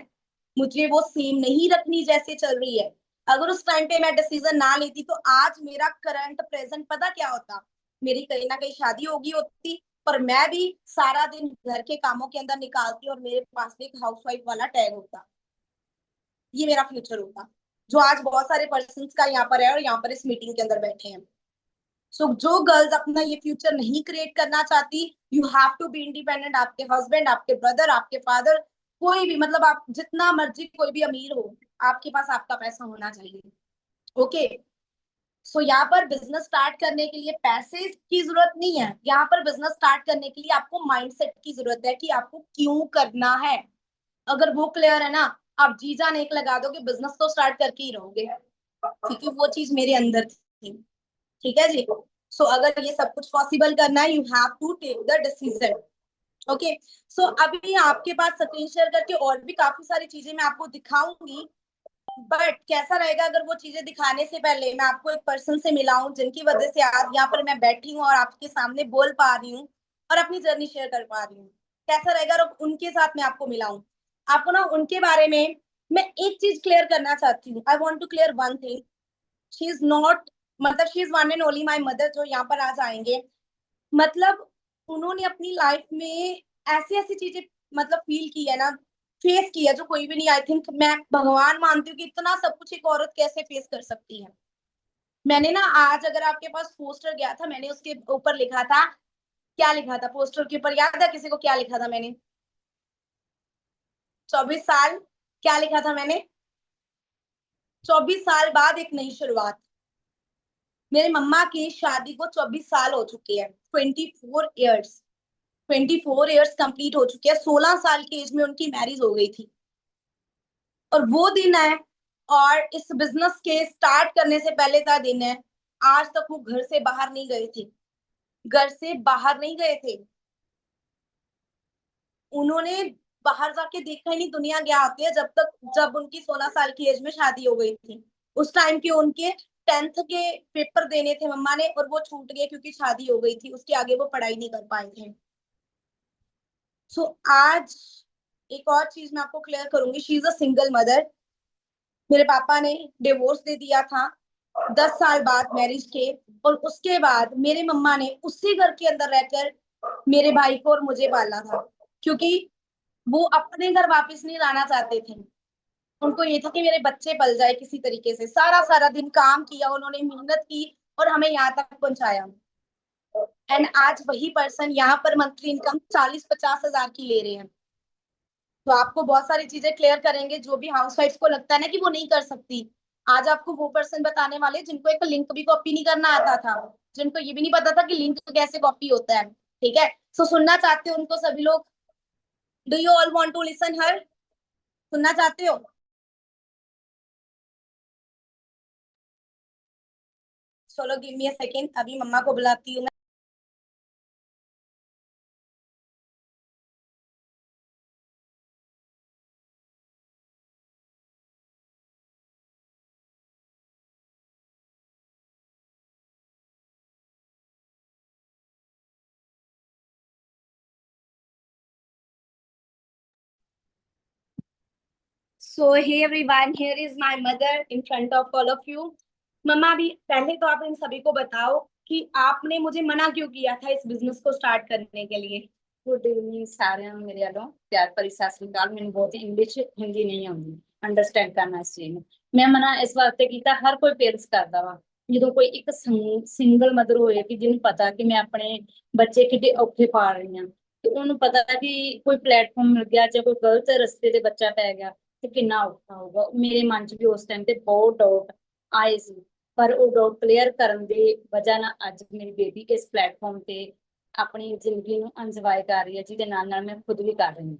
मुझे वो सेम नहीं रखनी जैसे चल रही है। अगर उस टाइम पे मैं डिसीजन ना लेती तो आज मेरा करंट प्रेजेंट पता क्या होता? मेरी कहीं ना कहीं शादी होगी होती, पर मैं भी सारा दिन घर के कामों के अंदर निकालती और मेरे पास भी एक हाउसवाइफ वाला टैग होता, ये मेरा फ्यूचर होता, जो आज बहुत सारे पर्सन का यहाँ पर है और यहाँ पर इस मीटिंग के अंदर बैठे हैं। सो जो गर्ल्स अपना ये फ्यूचर नहीं क्रिएट करना चाहती, you have to be independent. आपके हस्बैंड, आपके ब्रदर, आपके फादर, कोई भी, मतलब आप जितना मर्जी कोई भी अमीर हो, आपके पास आपका पैसा होना चाहिए। ओके, सो यहाँ पर बिजनेस स्टार्ट करने के लिए पैसे की जरूरत नहीं है, यहाँ पर बिजनेस स्टार्ट करने के लिए आपको माइंडसेट की जरूरत है कि आपको क्यों करना है। अगर वो क्लियर है ना, आप जी जान एक लगा दोगे, बिजनेस तो स्टार्ट करके ही रहोगे, क्योंकि वो चीज मेरे अंदर थी। ठीक है जी। सो अगर ये सब कुछ पॉसिबल करना है, you have to take the decision. Okay, so अभी आपके पास स्क्रीन शेयर करके और भी काफी सारी चीजें मैं आपको दिखाऊंगी, बट कैसा रहेगा अगर वो चीजें दिखाने से पहले मैं आपको एक पर्सन से मिलाऊं, जिनकी वजह से आज यहाँ पर मैं बैठी हूँ और आपके सामने बोल पा रही हूँ और अपनी जर्नी शेयर कर पा रही हूँ। कैसा रहेगा अगर उनके साथ मैं आपको मिलाऊं। आपको ना उनके बारे में मैं एक चीज क्लियर करना चाहती हूँ। I want to clear one thing, she is not, मतलब she is one and only my mother, जो यहाँ पर आज आएंगे। मतलब उन्होंने अपनी लाइफ में ऐसी ऐसी चीजें मतलब फील की है ना, फेस किया, जो कोई भी नहीं, आई थिंक मैं भगवान मानती हूँ कि इतना सब कुछ एक औरत कैसे फेस कर सकती है। मैंने ना आज अगर आपके पास पोस्टर गया था, मैंने उसके ऊपर लिखा था, क्या लिखा था पोस्टर के ऊपर, याद है किसी को क्या लिखा था मैंने? 24 साल, क्या लिखा था मैंने? 24 साल बाद एक नई शुरुआत। मेरे मम्मा की शादी को 24 साल हो चुके हैं, 24 ईयर्स, 24 ईयर्स कंप्लीट हो चुके हैं। 16 साल की एज में उनकी मैरिज हो गई थी, और वो दिन है, और इस बिजनेस के स्टार्ट करने से पहले का दिन है। आज तक वो घर से बाहर नहीं गए थे, घर से बाहर नहीं गए थे। उन्होंने बाहर जाके देखा ही नहीं दुनिया क्या आती है, जब उनकी 16 साल की एज में शादी हो गई थी। उस टाइम के उनके 10th के पेपर देने थे मम्मा ने, और वो छूट गए क्योंकि शादी हो गई थी, उसके आगे वो पढ़ाई नहीं कर पाए थे। सो आज एक और चीज मैं आपको क्लियर करूंगी, she is a single mother. मेरे पापा ने डिवोर्स दे दिया था 10 साल बाद मैरिज के, और उसके बाद मेरे मम्मा ने उसी घर के अंदर रहकर मेरे भाई को और मुझे पाला था, क्योंकि वो अपने घर वापस नहीं लाना चाहते थे। उनको ये था कि मेरे बच्चे पल जाए किसी तरीके से। सारा सारा दिन काम किया उन्होंने, मेहनत की और हमें यहाँ तक पहुंचाया। एंड आज वही पर्सन यहाँ पर मंथली इनकम 40-50 हजार की ले रहे हैं। तो आपको बहुत सारी चीजें क्लियर करेंगे, जो भी हाउसवाइफ को लगता है ना कि वो नहीं कर सकती। आज आपको वो पर्सन बताने वाले जिनको एक लिंक भी कॉपी नहीं करना आता था, जिनको ये भी नहीं पता था कि लिंक कैसे कॉपी होता है। ठीक है, सो सुनना चाहते हो उनको सभी लोग? Do you all want to listen her? सुनना चाहते हो? चलो गिव मी अ सेकेंड, अभी मम्मा को बुलाती हूँ मैं। So hey everyone, here is my mother in front of all of you. मम्मा, भी पहले तो आप इन सभी को बताओ कि आपने मुझे मना क्यों किया था इस बिजनेस को स्टार्ट करने के लिए। गुड इवनिंग सारे मेरे वालों प्यार भरी सत श्री अकाल। मैंने बहुत इंग्लिश हिंदी नहीं आती अंडरस्टैंड करना इस चीज ਨੂੰ। मैं मना इस वास्ते किया, हर कोई पेरेंट्स करता वा जो कोई एक सिंगल मदर होए कि जिन्हें पता कि मैं अपने बच्चे कितने औखे पाल रही हाँ, तो उन्होंने पता कि कोई प्लेटफॉर्म मिल गया चाहे कोई गलत रस्ते ते बच्चा पै गया तो कितना औखा होगा। मेरे मन च भी उस टाइम ते बहुत डाउट आए सी, पर वो डाउट क्लीयर करन दी वजह ना अज मेरी बेबी इस प्लेटफॉर्म ते अपनी जिंदगी ਨੂੰ ਇੰਜੋਏ ਕਰ ਰਹੀ ਹੈ, ਜਿਹਦੇ ਨਾਲ ਮੈਂ ਖੁਦ ਵੀ ਕਰ ਰਹੀ ਹਾਂ।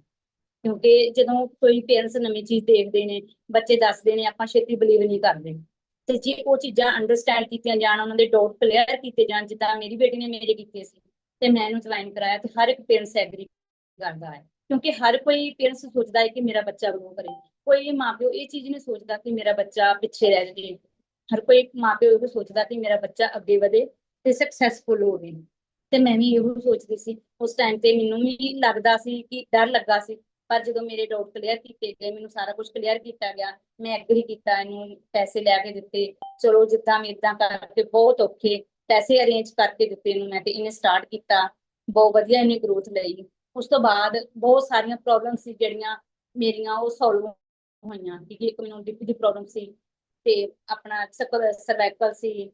ਕਿਉਂਕਿ ਜਦੋਂ ਕੋਈ ਪੇਰੈਂਟਸ ਨਵੀਂ ਚੀਜ਼ ਦੇਖਦੇ ਨੇ, ਬੱਚੇ ਦੱਸਦੇ ਨੇ, ਆਪਾਂ ਛੇਤੀ ਬਲੀਵ ਨਹੀਂ ਕਰਦੇ, ਤੇ ਜੇ ਉਹ ਚੀਜ਼ਾਂ ਅੰਡਰਸਟੈਂਡ ਕੀਤੀਆਂ ਜਾਣ, ਉਹਨਾਂ ਦੇ ਡਾਊਟ ਕਲੀਅਰ ਕੀਤੇ ਜਾਣ, ਜਿੱਦਾਂ ਮੇਰੀ ਬੇਟੀ ਨੇ ਮੇਰੇ ਕੀਤੇ ਸੀ ਤੇ ਮੈਂ ਇਹਨੂੰ ਜੁਆਇਨ ਕਰਾਇਆ, ਤੇ ਹਰ ਇੱਕ ਪੇਰੈਂਟਸ ਐਗਰੀ ਕਰਦਾ ਹੈ। ਕਿਉਂਕਿ ਹਰ ਕੋਈ ਪੇਰੈਂਟਸ ਸੋਚਦਾ ਹੈ ਕਿ ਮੇਰਾ ਬੱਚਾ ਗਰੋ ਕਰੇ, ਕੋਈ ਮਾਪਿਓ ਇਹ ਚੀਜ਼ ਨਹੀਂ ਸੋਚਦਾ ਕਿ ਮੇਰਾ ਬੱਚਾ ਪਿੱਛੇ ਰਹਿ ਜਾਵੇ। ਹਰ ਕੋਈ ਮਾਪਿਓ ਇਹ ਸੋਚਦਾ ਕਿ ਮੇਰਾ ਬੱਚਾ ਅੱਗੇ ਵਧੇ ਤੇ ਸਕਸੈਸਫੁਲ ਹੋਵੇ। ਤੇ ਮੈਂ ਵੀ ਇਹੋ ਸੋਚਦੀ ਸੀ ਉਸ ਟਾਈਮ ਤੇ, ਮੈਨੂੰ ਵੀ ਲੱਗਦਾ ਸੀ ਕਿ ਡਰ ਲੱਗਾ ਸੀ, ਪਰ ਜਦੋਂ ਮੇਰੇ ਡਾਊਟ ਕਲੀਅਰ ਕੀਤੇ ਗਏ, ਮੈਨੂੰ ਸਾਰਾ ਕੁਝ ਕਲੀਅਰ ਕੀਤਾ ਗਿਆ, ਮੈਂ ਐਗਰੀ ਕੀਤਾ, ਇਹਨੂੰ ਪੈਸੇ ਲੈ ਕੇ ਦਿੱਤੇ। ਚਲੋ ਜਿੱਦਾਂ ਵੀ ਇਦਾਂ ਕਰਕੇ ਬਹੁਤ ਔਖੇ ਪੈਸੇ ਅਰੇਂਜ ਕਰਕੇ ਦਿੱਤੇ ਇਹਨੂੰ ਮੈਂ, ਤੇ ਇਹਨੇ ਸਟਾਰਟ ਕੀਤਾ। ਬਹੁਤ ਵਧੀਆ ਇਹਨੇ ਗਰੋਥ ਲਈ। ਉਸ ਤੋਂ ਬਾਅਦ ਬਹੁਤ ਸਾਰੀਆਂ ਪ੍ਰੋਬਲਮ ਸੀ ਜਿਹੜੀਆਂ ਮੇਰੀਆਂ ਉਹ ਸੋਲਵ ਹੋਈਆਂ, ਕਿਉਂਕਿ ਇੱਕ ਮੈਨੂੰ ਡਿਪ ਦੀ ਪ੍ਰੋਬਲਮ ਸੀ ਤੇ ਆਪਣਾ ਸਰਵਾਈਕਲ ਸੀ,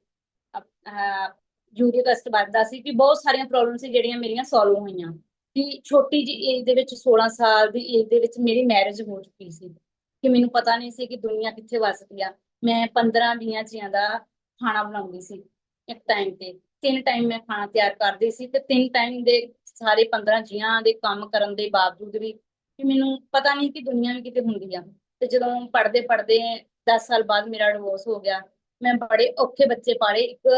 ਯੂਰਿਕ ਐਸਿਡ ਵੱਧਦਾ ਸੀ, ਕਿ ਬਹੁਤ ਸਾਰੀਆਂ ਪ੍ਰੋਬਲਮ ਸੀ ਜਿਹੜੀਆਂ ਮੇਰੀਆਂ ਸੋਲਵ ਹੋਈਆਂ। ਕਿ ਛੋਟੀ ਜਿਹੀ ਏਜ ਦੇ ਵਿੱਚ 16 ਸਾਲ ਦੀ ਏਜ ਦੇ ਵਿੱਚ ਮੇਰੀ ਮੈਰਿਜ ਹੋ ਚੁੱਕੀ ਸੀ, ਕਿ ਮੈਨੂੰ ਪਤਾ ਨਹੀਂ ਸੀ ਕਿ ਦੁਨੀਆ ਕਿੱਥੇ ਵੱਸਦੀ ਆ। ਮੈਂ 15-20 ਜੀਆਂ ਦਾ ਖਾਣਾ ਬਣਾਉਂਦੀ ਸੀ ਇੱਕ ਟਾਈਮ ਤੇ, 3 ਟਾਈਮ ਮੈਂ ਖਾਣਾ ਤਿਆਰ ਕਰਦੀ ਸੀ ਤੇ 3 ਟਾਈਮ ਦੇ ਸਾਰੇ 15 ਜੀਆਂ ਦੇ ਕੰਮ ਕਰਨ ਦੇ ਬਾਵਜੂਦ ਵੀ ਮੈਨੂੰ ਪਤਾ ਨਹੀਂ ਕਿ ਦੁਨੀਆ ਵੀ ਕਿਤੇ ਹੁੰਦੀ ਆ। ਤੇ ਜਦੋਂ ਪੜ੍ਹਦੇ 10 ਸਾਲ ਬਾਅਦ ਮੇਰਾ ਡਿਵੋਰਸ ਹੋ ਗਿਆ। ਮੈਂ ਬੜੇ ਔਖੇ ਬੱਚੇ ਪਾਲੇ। ਇੱਕ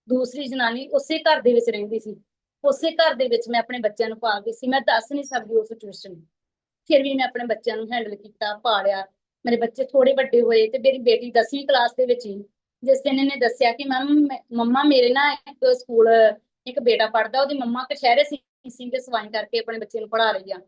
ਦੂਸਰੀ ਜਨਾਨੀ ਉਸੇ ਘਰ ਦੇ ਵਿੱਚ ਰਹਿੰਦੀ ਸੀ, ਉਸੇ ਘਰ ਦੇ ਵਿੱਚ ਮੈਂ ਆਪਣੇ ਬੱਚਿਆਂ ਨੂੰ ਪਾਲਦੀ ਸੀ। ਮੈਂ ਦੱਸ ਨਹੀਂ ਸਕਦੀ ਉਹ ਸਿਚੁਏਸ਼ਨ, ਫਿਰ ਵੀ ਮੈਂ ਆਪਣੇ ਬੱਚਿਆਂ ਨੂੰ ਹੈਂਡਲ ਕੀਤਾ, ਪਾਲਿਆ। ਮੇਰੇ ਬੱਚੇ ਥੋੜੇ ਵੱਡੇ ਹੋਏ ਤੇ ਮੇਰੀ ਬੇਟੀ 10ਵੀਂ ਕਲਾਸ ਦੇ ਵਿੱਚ ਹੀ ਜਿਸ ਦਿਨ ਇਹਨੇ ਦੱਸਿਆ ਕਿ ਮੰਮਾ ਮੇਰੇ ਨਾ ਇੱਕ ਸਕੂਲ ਇੱਕ ਬੇਟਾ ਪੜ੍ਹਦਾ, ਉਹਦੀ ਮੰਮਾ ਕਸ਼ਹਿਰੇ ਸਿੰਘ ਦੇ ਸਵਾਈ ਕਰਕੇ ਆਪਣੇ ਬੱਚੇ ਨੂੰ ਪੜ੍ਹਾ ਰਹੀ ਆ।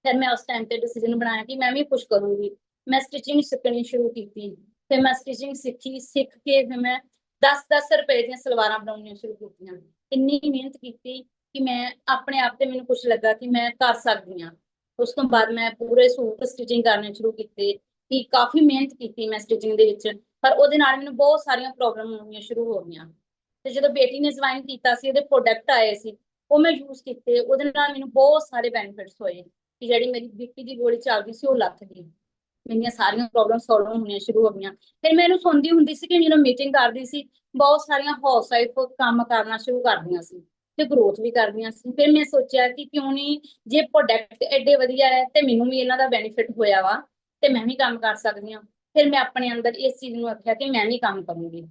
ਫਿਰ ਮੈਂ ਉਸ ਟਾਈਮ ਤੇ ਡਿਸੀਜਨ ਬਣਾਇਆ ਕਿ ਮੈਂ ਵੀ ਕੁਝ ਕਰੂੰਗੀ। ਮੈਂ ਸਟਿਚਿੰਗ ਸਿੱਖਣੀ ਸ਼ੁਰੂ ਕੀਤੀ, ਫਿਰ ਮੈਂ ਸਟਿਚਿੰਗ ਸਿੱਖ ਕੇ ਫਿਰ ਮੈਂ 10-10 ਰੁਪਏ ਦੀਆਂ ਸਲਵਾਰਾਂ ਬਣਾਉਣੀਆਂ ਸ਼ੁਰੂ ਕੀਤੀਆਂ। ਇੰਨੀ ਮਿਹਨਤ ਕੀਤੀ ਕਿ ਮੈਂ ਆਪਣੇ ਆਪ ਤੇ ਮੈਨੂੰ ਕੁਝ ਲੱਗਾ ਕਿ ਮੈਂ ਕਰ ਸਕਦੀ ਹਾਂ। ਉਸ ਤੋਂ ਬਾਅਦ ਮੈਂ ਪੂਰੇ ਸੂਟ ਸਟਿਚਿੰਗ ਕਰਨੇ ਸ਼ੁਰੂ ਕੀਤੇ, ਕਿ ਕਾਫੀ ਮਿਹਨਤ ਕੀਤੀ ਮੈਂ ਸਟਿਚਿੰਗ ਦੇ ਵਿੱਚ, ਪਰ ਉਹਦੇ ਨਾਲ ਮੈਨੂੰ ਬਹੁਤ ਸਾਰੀਆਂ ਪ੍ਰੋਬਲਮ ਆਉਣੀਆਂ ਸ਼ੁਰੂ ਹੋ ਗਈਆਂ। ਤੇ ਜਦੋਂ ਬੇਟੀ ਨੇ ਜੁਆਇਨ ਕੀਤਾ ਸੀ, ਉਹਦੇ ਪ੍ਰੋਡਕਟ ਆਏ ਸੀ, ਉਹ ਮੈਂ ਯੂਜ਼ ਕੀਤੇ, ਉਹਦੇ ਨਾਲ ਮੈਨੂੰ ਬਹੁਤ ਸਾਰੇ ਬੈਨੀਫਿਟਸ ਹੋਏ। ਕਿ ਜਿਹੜੀ ਮੇਰੀ ਬੀਪੀ ਦੀ ਗੋਲੀ ਚੱਲਦੀ ਸੀ ਉਹ ਲੱਥ ਗਈ, ਮੇਰੀਆਂ ਸਾਰੀਆਂ ਪ੍ਰੋਬਲਮ ਸੋਲਵ ਹੋਣੀਆਂ ਸ਼ੁਰੂ ਹੋ ਗਈਆਂ। ਫਿਰ ਮੈਂ ਇਹਨੂੰ ਸੁਣਦੀ ਹੁੰਦੀ ਸੀ ਕਿ ਜਦੋਂ ਮੀਟਿੰਗ ਕਰਦੀ ਸੀ, ਬਹੁਤ ਸਾਰੀਆਂ ਹਾਊਸ ਵਾਈਫ ਕੰਮ ਕਰਨਾ ਸ਼ੁਰੂ ਕਰਦੀਆਂ ਸੀ ਤੇ ਗਰੋਥ ਵੀ ਕਰਦੀਆਂ ਸੀ। ਫਿਰ ਮੈਂ ਸੋਚਿਆ ਕਿ ਕਿਉਂ ਨਹੀਂ, ਜੇ ਪ੍ਰੋਡਕਟ ਐਡੇ ਵਧੀਆ ਹੈ ਤੇ ਮੈਨੂੰ ਵੀ ਇਹਨਾਂ ਦਾ ਬੈਨੀਫਿਟ ਹੋਇਆ ਵਾ ਤੇ ਮੈਂ ਵੀ ਕੰਮ ਕਰ ਸਕਦੀ ਹਾਂ। ਫਿਰ ਮੈਂ ਆਪਣੇ ਅੰਦਰ ਇਸ ਚੀਜ਼ ਨੂੰ ਆਖਿਆ ਕਿ ਮੈਂ ਵੀ ਕੰਮ ਕਰੂੰਗੀ।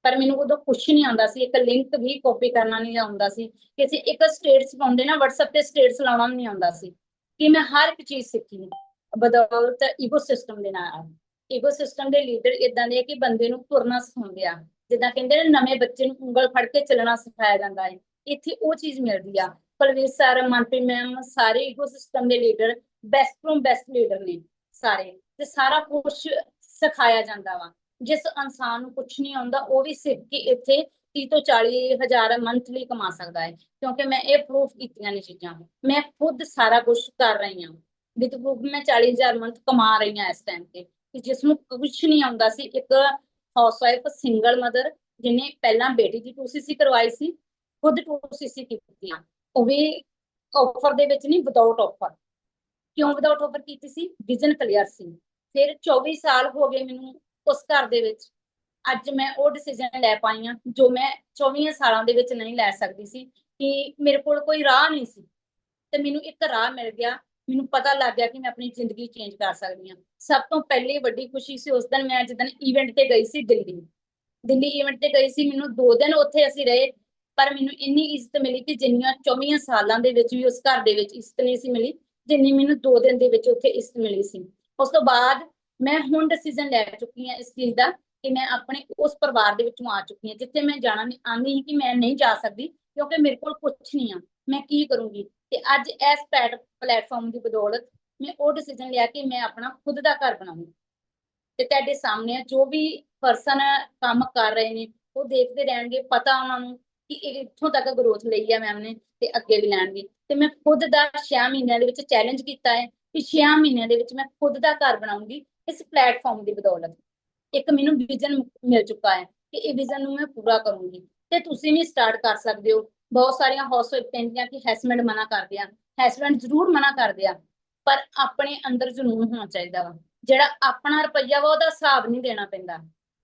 ਪਰ ਮੈਨੂੰ ਉਦੋਂ ਕੁਛ ਨਹੀਂ ਆਉਂਦਾ ਸੀ, ਇੱਕ ਲਿੰਕ ਵੀ ਕਾਪੀ ਕਰਨਾ ਨਹੀਂ ਆਉਂਦਾ ਸੀ, ਕਿਸੇ ਇੱਕ ਸਟੇਟਸ ਪਾਉਂਦੇ ਨਾ WhatsApp ਤੇ ਸਟੇਟਸ ਲਾਉਣਾ ਨਹੀਂ ਆਉਂਦਾ ਸੀ। ਕਿ ਮੈਂ ਹਰ ਇੱਕ ਚੀਜ਼ ਸਿੱਖੀ ਬਦੌਲਤ ਈਕੋਸਿਸਟਮ ਦੇ ਨਾਲ। ਈਕੋਸਿਸਟਮ ਦੇ ਲੀਡਰ ਇਦਾਂ ਦੇ ਕਿ ਬੰਦੇ ਨੂੰ ਤੁਰਨਾ ਸਿਖਾਉਂਦੇ ਆ, ਜਿੱਦਾਂ ਕਹਿੰਦੇ ਨੇ ਨਵੇਂ ਬੱਚੇ ਨੂੰ ਉਂਗਲ ਫੜ ਕੇ ਚੱਲਣਾ ਸਿਖਾਇਆ ਜਾਂਦਾ ਹੈ, ਇੱਥੇ ਉਹ ਚੀਜ਼ ਮਿਲਦੀ ਆ। ਪਲਵੀਰ ਸਰ, ਮਨਪ੍ਰੀਤ ਮੈਮ, ਸਾਰੇ ਈਕੋਸਿਸਟਮ ਦੇ ਲੀਡਰ ਬੈਸਟ ਤੋਂ ਬੈਸਟ ਲੀਡਰ ਨੇ ਸਾਰੇ, ਤੇ ਸਾਰਾ ਕੁਝ ਸਿਖਾਇਆ ਜਾਂਦਾ ਵਾ। ਜਿਸ ਇਨਸਾਨ ਨੂੰ ਕੁਝ ਨਹੀਂ ਆਉਂਦਾ ਉਹ ਵੀ ਸਿੱਖ ਕੇ ਇੱਥੇ 30 ਤੋਂ 40 ਹਜ਼ਾਰ ਮੰਥਲੀ ਕਮਾ ਸਕਦਾ ਹੈ, ਕਿਉਂਕਿ ਮੈਂ ਇਹ ਪ੍ਰੂਫ ਕੀਤੀਆਂ ਨੇ ਚੀਜ਼ਾਂ। ਮੈਂ ਖੁਦ ਸਾਰਾ ਕੁਝ ਕਰ ਰਹੀ ਹਾਂ ਵਿਦ ਪ੍ਰੂਫ। ਮੈਂ 40,000 ਮੰਥ ਕਮਾ ਰਹੀ ਹਾਂ ਇਸ ਟਾਈਮ ਤੇ, ਕਿ ਜਿਸ ਨੂੰ ਕੁਝ ਨਹੀਂ ਆਉਂਦਾ ਸੀ। ਇੱਕ ਹਾਊਸ ਵਾਈਫ ਸਿੰਗਲ ਮਦਰ ਜਿਹਨੇ ਪਹਿਲਾਂ ਬੇਟੀ ਦੀ 2cc ਕਰਵਾਈ ਸੀ, ਖੁਦ 2cc ਕੀਤੀ ਆ, ਉਹ ਵੀ ਆਫਰ ਦੇ ਵਿੱਚ ਨਹੀਂ, ਵਿਦਆਊਟ ਆਫਰ। ਕਿਉਂ ਵਿਦਆਊਟ ਆਫਰ ਕੀਤੀ ਸੀ? ਵਿਜ਼ਨ ਕਲੀਅਰ ਸੀ। ਫਿਰ 24 ਸਾਲ ਹੋ ਗਏ ਮੈਨੂੰ ਉਸ ਘਰ ਦੇ ਵਿੱਚ। ਅੱਜ ਮੈਂ ਉਹ ਡਿਸੀਜਨ ਲੈ ਪਾਈ ਹਾਂ ਜੋ ਮੈਂ 24 ਸਾਲਾਂ ਦੇ ਵਿੱਚ ਨਹੀਂ ਲੈ ਸਕਦੀ ਸੀ, ਕਿ ਮੇਰੇ ਕੋਲ ਕੋਈ ਰਾਹ ਨਹੀਂ ਸੀ ਤੇ ਮੈਨੂੰ ਇੱਕ ਰਾਹ ਮਿਲ ਗਿਆ। ਮੈਨੂੰ ਪਤਾ ਲੱਗ ਗਿਆ ਕਿ ਮੈਂ ਆਪਣੀ ਜ਼ਿੰਦਗੀ ਚੇਂਜ ਕਰ ਸਕਦੀ ਹਾਂ। ਸਭ ਤੋਂ ਪਹਿਲੀ ਵੱਡੀ ਖੁਸ਼ੀ ਸੀ ਉਸ ਦਿਨ ਮੈਂ ਜਿੱਦਣ ਇਵੈਂਟ ਤੇ ਗਈ ਸੀ ਦਿੱਲੀ ਇਵੈਂਟ ਤੇ ਗਈ ਸੀ। ਮੈਨੂੰ 2 ਦਿਨ ਉੱਥੇ ਅਸੀਂ ਰਹੇ, ਪਰ ਮੈਨੂੰ ਇੰਨੀ ਇੱਜ਼ਤ ਮਿਲੀ ਕਿ ਜਿੰਨੀਆਂ 24 ਸਾਲਾਂ ਦੇ ਵਿੱਚ ਵੀ ਉਸ ਘਰ ਦੇ ਵਿੱਚ ਇੱਜ਼ਤ ਨਹੀਂ ਸੀ ਮਿਲੀ, ਜਿੰਨੀ ਮੈਨੂੰ 2 ਦਿਨ ਦੇ ਵਿੱਚ ਉੱਥੇ ਇੱਜ਼ਤ ਮਿਲੀ ਸੀ। ਉਸ ਤੋਂ ਬਾਅਦ ਮੈਂ ਹੁਣ ਡਿਸੀਜਨ ਲੈ ਚੁੱਕੀ ਹਾਂ ਇਸ ਚੀਜ਼ ਦਾ ਕਿ ਮੈਂ ਆਪਣੇ ਉਸ ਪਰਿਵਾਰ ਦੇ ਵਿੱਚੋਂ ਆ ਚੁੱਕੀ ਹਾਂ ਜਿੱਥੇ ਮੈਂ ਜਾਣਾ ਨਹੀਂ ਆਂਦੀ ਕਿ ਮੈਂ ਨਹੀਂ ਜਾ ਸਕਦੀ ਕਿਉਂਕਿ ਮੇਰੇ ਕੋਲ ਕੁਝ ਨਹੀਂ ਆ, ਮੈਂ ਕੀ ਕਰੂੰਗੀ। ਤੇ ਅੱਜ ਇਸ ਪਲੇਟਫਾਰਮ ਦੀ ਬਦੌਲਤ ਮੈਂ ਉਹ ਡਿਸੀਜਨ ਲਿਆ ਕਿ ਮੈਂ ਆਪਣਾ ਖੁਦ ਦਾ ਘਰ ਬਣਾਉਂਗੀ। ਤੇ ਤੁਹਾਡੇ ਸਾਹਮਣੇ ਜੋ ਵੀ ਪਰਸਨ ਕੰਮ ਕਰ ਰਹੇ ਨੇ ਉਹ ਦੇਖਦੇ ਰਹਿਣਗੇ, ਪਤਾ ਉਹਨਾਂ ਨੂੰ ਕਿ ਇਹ ਇੱਥੋਂ ਤੱਕ ਗਰੋਥ ਲਈ ਆ ਮੈਮ ਨੇ ਤੇ ਅੱਗੇ ਵੀ ਲੈਣਗੇ। ਤੇ ਮੈਂ ਖੁਦ ਦਾ 6 ਮਹੀਨਿਆਂ ਦੇ ਵਿੱਚ ਚੈਲੰਜ ਕੀਤਾ ਹੈ ਕਿ 6 ਮਹੀਨਿਆਂ ਦੇ ਵਿੱਚ ਮੈਂ ਖੁਦ ਦਾ ਘਰ ਬਣਾਉਂਗੀ ਇਸ ਪਲੇਟਫਾਰਮ ਦੀ ਬਦੌਲਤ। ਇੱਕ ਮੈਨੂੰ ਵਿਜ਼ਨ ਮਿਲ ਚੁੱਕਾ ਹੈ ਕਿ ਇਹ ਵਿਜ਼ਨ ਨੂੰ ਮੈਂ ਪੂਰਾ ਕਰੂੰਗੀ ਤੇ ਤੁਸੀਂ ਵੀ ਸਟਾਰਟ ਕਰ ਸਕਦੇ ਹੋ। ਬਹੁਤ ਸਾਰੀਆਂ ਹਾਊਸਵਾਈਫ ਕਹਿੰਦੀਆਂ ਕਿ ਹਸਬੈਂਡ ਮਨਾ ਕਰਦੇ ਆ, ਹਸਬੈਂਡ ਜ਼ਰੂਰ ਮਨਾ ਕਰਦੇ ਆ, ਪਰ ਆਪਣੇ ਅੰਦਰ ਜਨੂਨ ਹੋਣਾ ਚਾਹੀਦਾ ਵਾ। ਜਿਹੜਾ ਆਪਣਾ ਰੁਪਈਆ ਵਾ ਉਹਦਾ ਹਿਸਾਬ ਨਹੀਂ ਦੇਣਾ ਪੈਂਦਾ,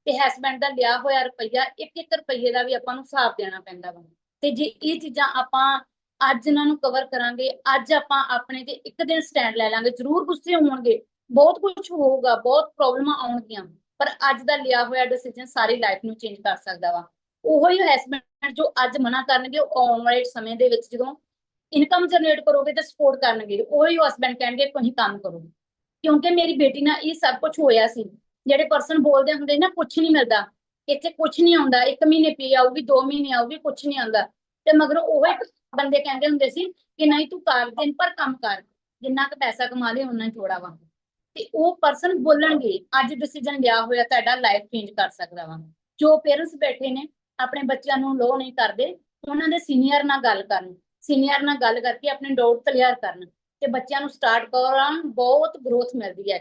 ਤੇ ਹਸਬੈਂਡ ਦਾ ਲਿਆ ਹੋਇਆ ਰੁਪਈਆ 1-1 ਰੁਪਈਏ ਦਾ ਵੀ ਆਪਾਂ ਨੂੰ ਹਿਸਾਬ ਦੇਣਾ ਪੈਂਦਾ ਵਾ। ਤੇ ਜੇ ਇਹ ਚੀਜ਼ਾਂ ਆਪਾਂ ਅੱਜ ਇਹਨਾਂ ਨੂੰ ਕਵਰ ਕਰਾਂਗੇ, ਅੱਜ ਆਪਾਂ ਆਪਣੇ ਤੇ ਇੱਕ ਦਿਨ ਸਟੈਂਡ ਲੈ ਲਾਂਗੇ, ਜ਼ਰੂਰ ਗੁੱਸੇ ਹੋਣਗੇ, ਬਹੁਤ ਕੁਝ ਹੋਊਗਾ, ਬਹੁਤ ਪ੍ਰੋਬਲਮਾਂ ਆਉਣਗੀਆਂ, ਪਰ ਅੱਜ ਦਾ ਲਿਆ ਹੋਇਆ ਡਿਸੀਜਨ ਸਾਰੀ ਲਾਈਫ ਨੂੰ ਚੇਂਜ ਕਰ ਸਕਦਾ ਵਾ। ਉਹੋ ਹੀ ਹਸਬੈਂਡ ਜੋ ਅੱਜ ਮਨਾ ਕਰਨਗੇ ਉਹ ਆਉਣ ਵਾਲੇ ਸਮੇਂ ਦੇ ਵਿੱਚ ਜਦੋਂ ਇਨਕਮ ਜਨਰੇਟ ਕਰੋਗੇ ਤੇ ਸਪੋਰਟ ਕਰਨਗੇ, ਉਹੀ ਹਸਬੈਂਡ ਕਹਿਣਗੇ ਤੁਸੀਂ ਕੰਮ ਕਰੋ। ਕਿਉਂਕਿ ਮੇਰੀ ਬੇਟੀ ਨਾਲ ਇਹ ਸਭ ਕੁਝ ਹੋਇਆ ਸੀ। ਜਿਹੜੇ ਪਰਸਨ ਬੋਲਦੇ ਹੁੰਦੇ ਨਾ ਕੁਝ ਨਹੀਂ ਮਿਲਦਾ, ਇੱਥੇ ਕੁਝ ਨਹੀਂ ਆਉਂਦਾ, 1 ਮਹੀਨੇ ਪੇ ਆਊਗੀ, 2 ਮਹੀਨੇ ਆਊਗੀ, ਕੁਝ ਨਹੀਂ ਆਉਂਦਾ, ਤੇ ਮਗਰੋਂ ਉਹ ਬੰਦੇ ਕਹਿੰਦੇ ਹੁੰਦੇ ਸੀ ਕਿ ਨਹੀਂ ਤੂੰ ਕਰ, ਦਿਨ ਪਰ ਕੰਮ ਕਰ, ਜਿੰਨਾ ਕੁ ਪੈਸਾ ਕਮਾ ਲੈ ਉਨਾ ਹੀ ਥੋੜਾ ਵਾ। ਤੇ ਉਹ ਪਰਸਨ ਬੋਲਣਗੇ। ਅੱਜ ਡਿਸੀਜਨ ਲਿਆ ਹੋਇਆ ਤੁਹਾਡਾ ਲਾਈਫ ਚੇਂਜ ਕਰ ਸਕਦਾ ਵਾ। ਜੋ ਪੇਰੈਂਟਸ ਬੈਠੇ ਨੇ ਆਪਣੇ ਬੱਚਿਆਂ ਨੂੰ ਲੋ ਨਹੀਂ ਕਰਦੇ, ਉਹਨਾਂ ਦੇ ਸੀਨੀਅਰ ਨਾਲ ਗੱਲ ਕਰਨ, ਸੀਨੀਅਰ ਨਾਲ ਗੱਲ ਕਰਕੇ ਆਪਣੇ ਡਾਊਟ ਕਲੀਅਰ ਕਰਨ ਤੇ ਬੱਚਿਆਂ ਨੂੰ ਸਟਾਰਟ ਕਰਾਉਣ। ਬਹੁਤ ਗਰੋਥ ਮਿਲਦੀ ਹੈ।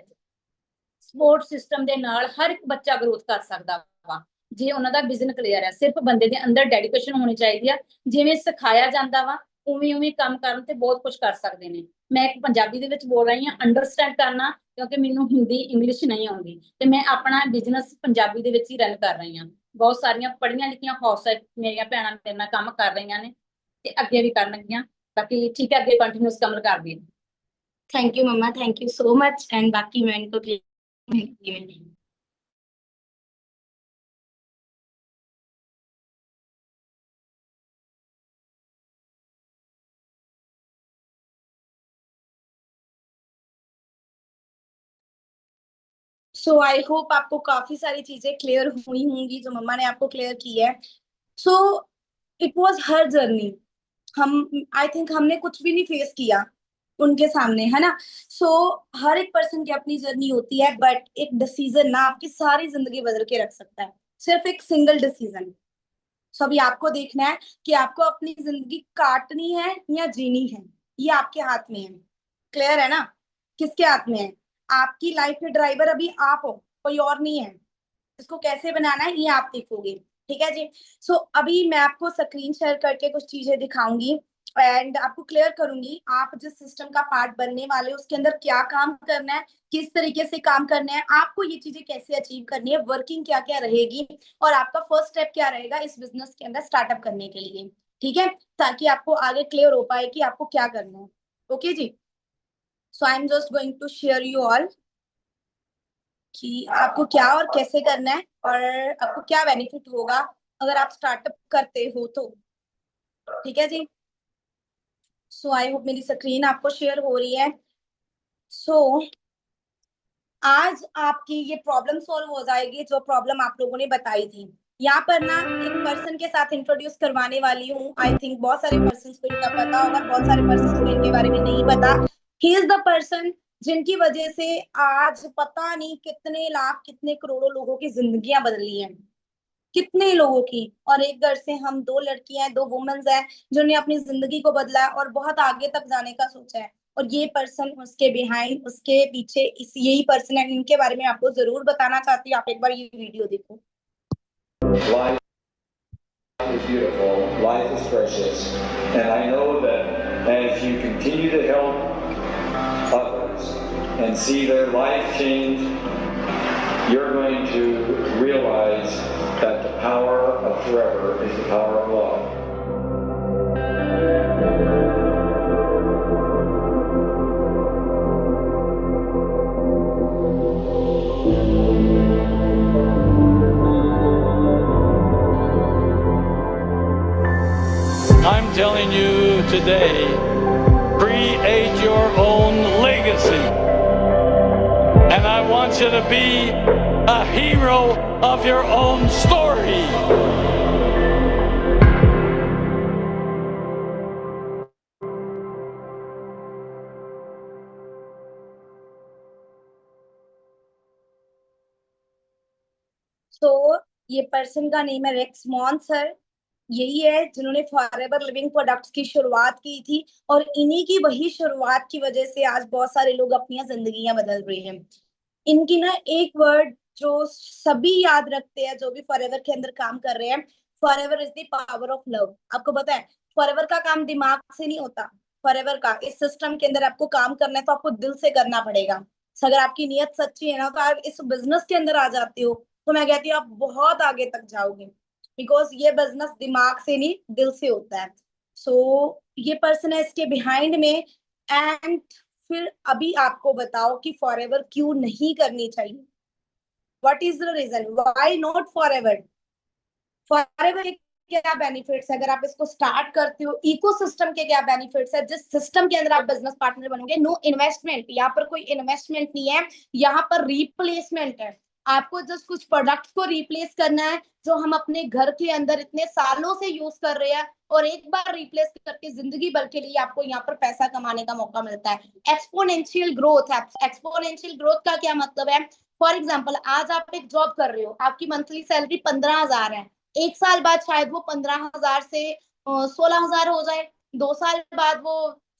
ਸਪੋਰਟ ਸਿਸਟਮ ਦੇ ਨਾਲ ਹਰ ਇੱਕ ਬੱਚਾ ਗਰੋਥ ਕਰ ਸਕਦਾ ਵਾ ਜੇ ਉਹਨਾਂ ਦਾ ਵਿਜ਼ਨ ਕਲੀਅਰ ਹੈ। ਸਿਰਫ ਬੰਦੇ ਦੇ ਅੰਦਰ ਡੈਡੀਕੇਸ਼ਨ ਹੋਣੀ ਚਾਹੀਦੀ ਆ। ਜਿਵੇਂ ਸਿਖਾਇਆ ਜਾਂਦਾ ਵਾ ਉਵੇਂ ਉਵੇਂ ਕੰਮ ਕਰਨ ਤੇ ਬਹੁਤ ਕੁਝ ਕਰ ਸਕਦੇ ਨੇ। ਮੈਂ ਇੱਕ ਪੰਜਾਬੀ ਦੇ ਵਿੱਚ ਬੋਲ ਰਹੀ ਹਾਂ, ਅੰਡਰਸਟੈਂਡ ਕਰਨਾ, ਕਿਉਂਕਿ ਮੈਨੂੰ ਹਿੰਦੀ ਇੰਗਲਿਸ਼ ਨਹੀਂ ਆਉਂਦੀ ਤੇ ਮੈਂ ਆਪਣਾ ਬਿਜ਼ਨਸ ਪੰਜਾਬੀ ਦੇ ਵਿੱਚ ਹੀ ਰਨ ਕਰ ਰਹੀ ਹਾਂ। ਬਹੁਤ ਸਾਰੀਆਂ ਪੜ੍ਹੀਆਂ ਲਿਖੀਆਂ ਹਾਊਸਵਾਈਫ ਮੇਰੀਆਂ ਭੈਣਾਂ ਮੇਰੇ ਨਾਲ ਕੰਮ ਕਰ ਰਹੀਆਂ ਨੇ ਤੇ ਅੱਗੇ ਵੀ ਕਰਨਗੀਆਂ। ਬਾਕੀ ਠੀਕ ਹੈ, ਅੱਗੇ ਕੰਟੀਨਿਊਸ ਕੰਮ ਕਰਦੀ ਹਾਂ। Thank you mamma, thank you so much. And बाकी मैं इनको सो आई होप आपको काफी सारी चीजें क्लियर हुई होंगी जो मम्मा ने आपको क्लियर की है। So it was her journey. हम आई थिंक हमने कुछ भी नहीं फेस किया उनके सामने, है ना। सो हर एक पर्सन की अपनी जर्नी होती है, बट एक डिसीजन ना आपकी सारी जिंदगी बदल के रख सकता है। सिर्फ एक सिंगल डिसीजन। सो अभी आपको देखना है कि आपको अपनी जिंदगी काटनी है या जीनी है, ये आपके हाथ में है। क्लियर है ना? किसके हाथ में है? आपकी लाइफ के ड्राइवर अभी आप हो, कोई और नहीं है। इसको कैसे बनाना है ये आप देखोगे, ठीक है जी। सो अभी मैं आपको स्क्रीन शेयर करके कुछ चीजें दिखाऊंगी एंड आपको क्लियर करूंगी आप जिस सिस्टम का पार्ट बनने वाले उसके अंदर क्या काम करना है, किस तरीके से काम करना है, आपको ये चीजें कैसे अचीव करनी है, वर्किंग क्या क्या रहेगी और आपका फर्स्ट स्टेप क्या रहेगा इस बिजनेस के अंदर स्टार्टअप करने के लिए, ठीक है, ताकि आपको आगे क्लियर हो पाए कि आपको क्या करना है। ओके जी। So I am just going to share you all कि आपको क्या और कैसे करना है और आपको क्या बेनिफिट होगा अगर आप स्टार्टअप करते हो तो, ठीक है जी। सो आई होप मेरी स्क्रीन आपको शेयर हो रही है। सो आज आपकी ये प्रॉब्लम सॉल्व हो जाएगी जो प्रॉब्लम आप लोगों ने बताई थी। यहाँ पर ना एक पर्सन के साथ इंट्रोड्यूस करवाने वाली हूँ। आई थिंक बहुत सारे पर्सन को इनका पता होगा, बहुत सारे पर्सन को इनके बारे में नहीं पता। ही इज द पर्सन जिनकी वजह से आज पता नहीं कितने लाख कितने करोड़ों लोगों की जिंदगियां बदली हैं, कितने लोगों की। और एक घर से हम दो लड़कियां हैं, दो वुमेन्स हैं जिन्होंने अपनी जिंदगी को बदला है और बहुत आगे तक जाने का सोचा है। और ये पर्सन उसके बिहाइंड उसके पीछे इस यही पर्सन है। इनके बारे में आपको जरूर बताना चाहती हूँ, आप एक बार ये वीडियो देखो। Life is beautiful, life is precious, and I know that as you continue to help others and see their life change, you're going to realize that the power of forever is the power of love. I'm telling you today, create your own legacy. And I want you to be a hero of your own story. तो ये person का name है racks मॉन sir. यही है जिन्होंने forever living products की शुरुआत की थी और इन्हीं की वही शुरुआत की वजह से आज बहुत सारे लोग अपनी जिंदगियां बदल रहे हैं। इनकी ना एक वर्ड जो सभी याद रखते हैं जो भी फॉरएवर के अंदर काम कर रहे हैं, forever is the power of love. आपको पता है फॉरएवर का काम दिमाग से नहीं होता। फॉरएवर का इस सिस्टम के अंदर आपको काम करना है तो आपको दिल से करना पड़ेगा। अगर आपकी नीयत सच्ची है ना तो आप इस बिजनेस के अंदर आ जाते हो तो मैं कहती हूँ आप बहुत आगे तक जाओगे, बिकॉज ये बिजनेस दिमाग से नहीं दिल से होता है। सो ये पर्सन है इसके बिहाइंड में। एंड फिर अभी आपको बताओ कि फॉरएवर क्यों नहीं करनी चाहिए। What is the reason why not forever. Forever क्या बेनिफिट्स है अगर आप इसको स्टार्ट करते हो, इकोसिस्टम के क्या बेनिफिट्स है जिस सिस्टम के अंदर आप बिजनेस पार्टनर बनोगे। नो इन्वेस्टमेंट, यहाँ पर कोई इन्वेस्टमेंट नहीं है, यहाँ पर रिप्लेसमेंट है। आपको जस्ट कुछ प्रोडक्ट्स को रिप्लेस करना है जो हम अपने घर के अंदर इतने सालों से यूज कर रहे हैं और एक बार रिप्लेस करके जिंदगी भर के लिए आपको यहाँ पर पैसा कमाने का मौका मिलता है। एक्सपोनेंशियल ग्रोथ है। एक्सपोनेंशियल ग्रोथ का क्या मतलब है? फॉर एग्जाम्पल आज आप एक जॉब कर रहे हो, आपकी मंथली सैलरी 15,000 है, एक साल बाद शायद वो 15,000 से 16,000 हो जाए, 2 साल बाद वो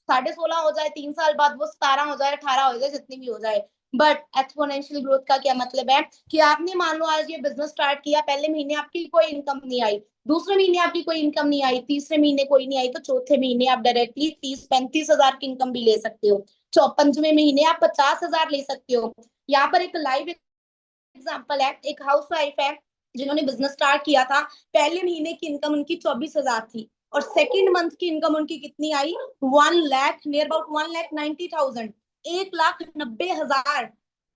16.5 हो जाए, 3 साल बाद वो 17 हो जाए, 18 हो जाए, जितनी भी हो जाए। बट एक्सपोनेंशियल ग्रोथ का क्या मतलब है कि आपने मान लो आज ये बिजनेस स्टार्ट किया, पहले महीने आपकी कोई इनकम नहीं आई, दूसरे महीने आपकी कोई इनकम नहीं आई, तीसरे महीने कोई नहीं आई, तो चौथे महीने आप डायरेक्टली 30-35 हजार की इनकम भी ले सकते हो। 5वें महीने आप 50 हजार ले सकते हो। यहाँ पर एक लाइव एग्जाम्पल है, एक हाउस वाइफ है जिन्होंने बिजनेस स्टार्ट किया था, पहले महीने की इनकम उनकी 24 हजार थी और सेकेंड मंथ की इनकम उनकी कितनी आई, 1 लाख, नियर अबाउट 1,90,000, 1,90,000।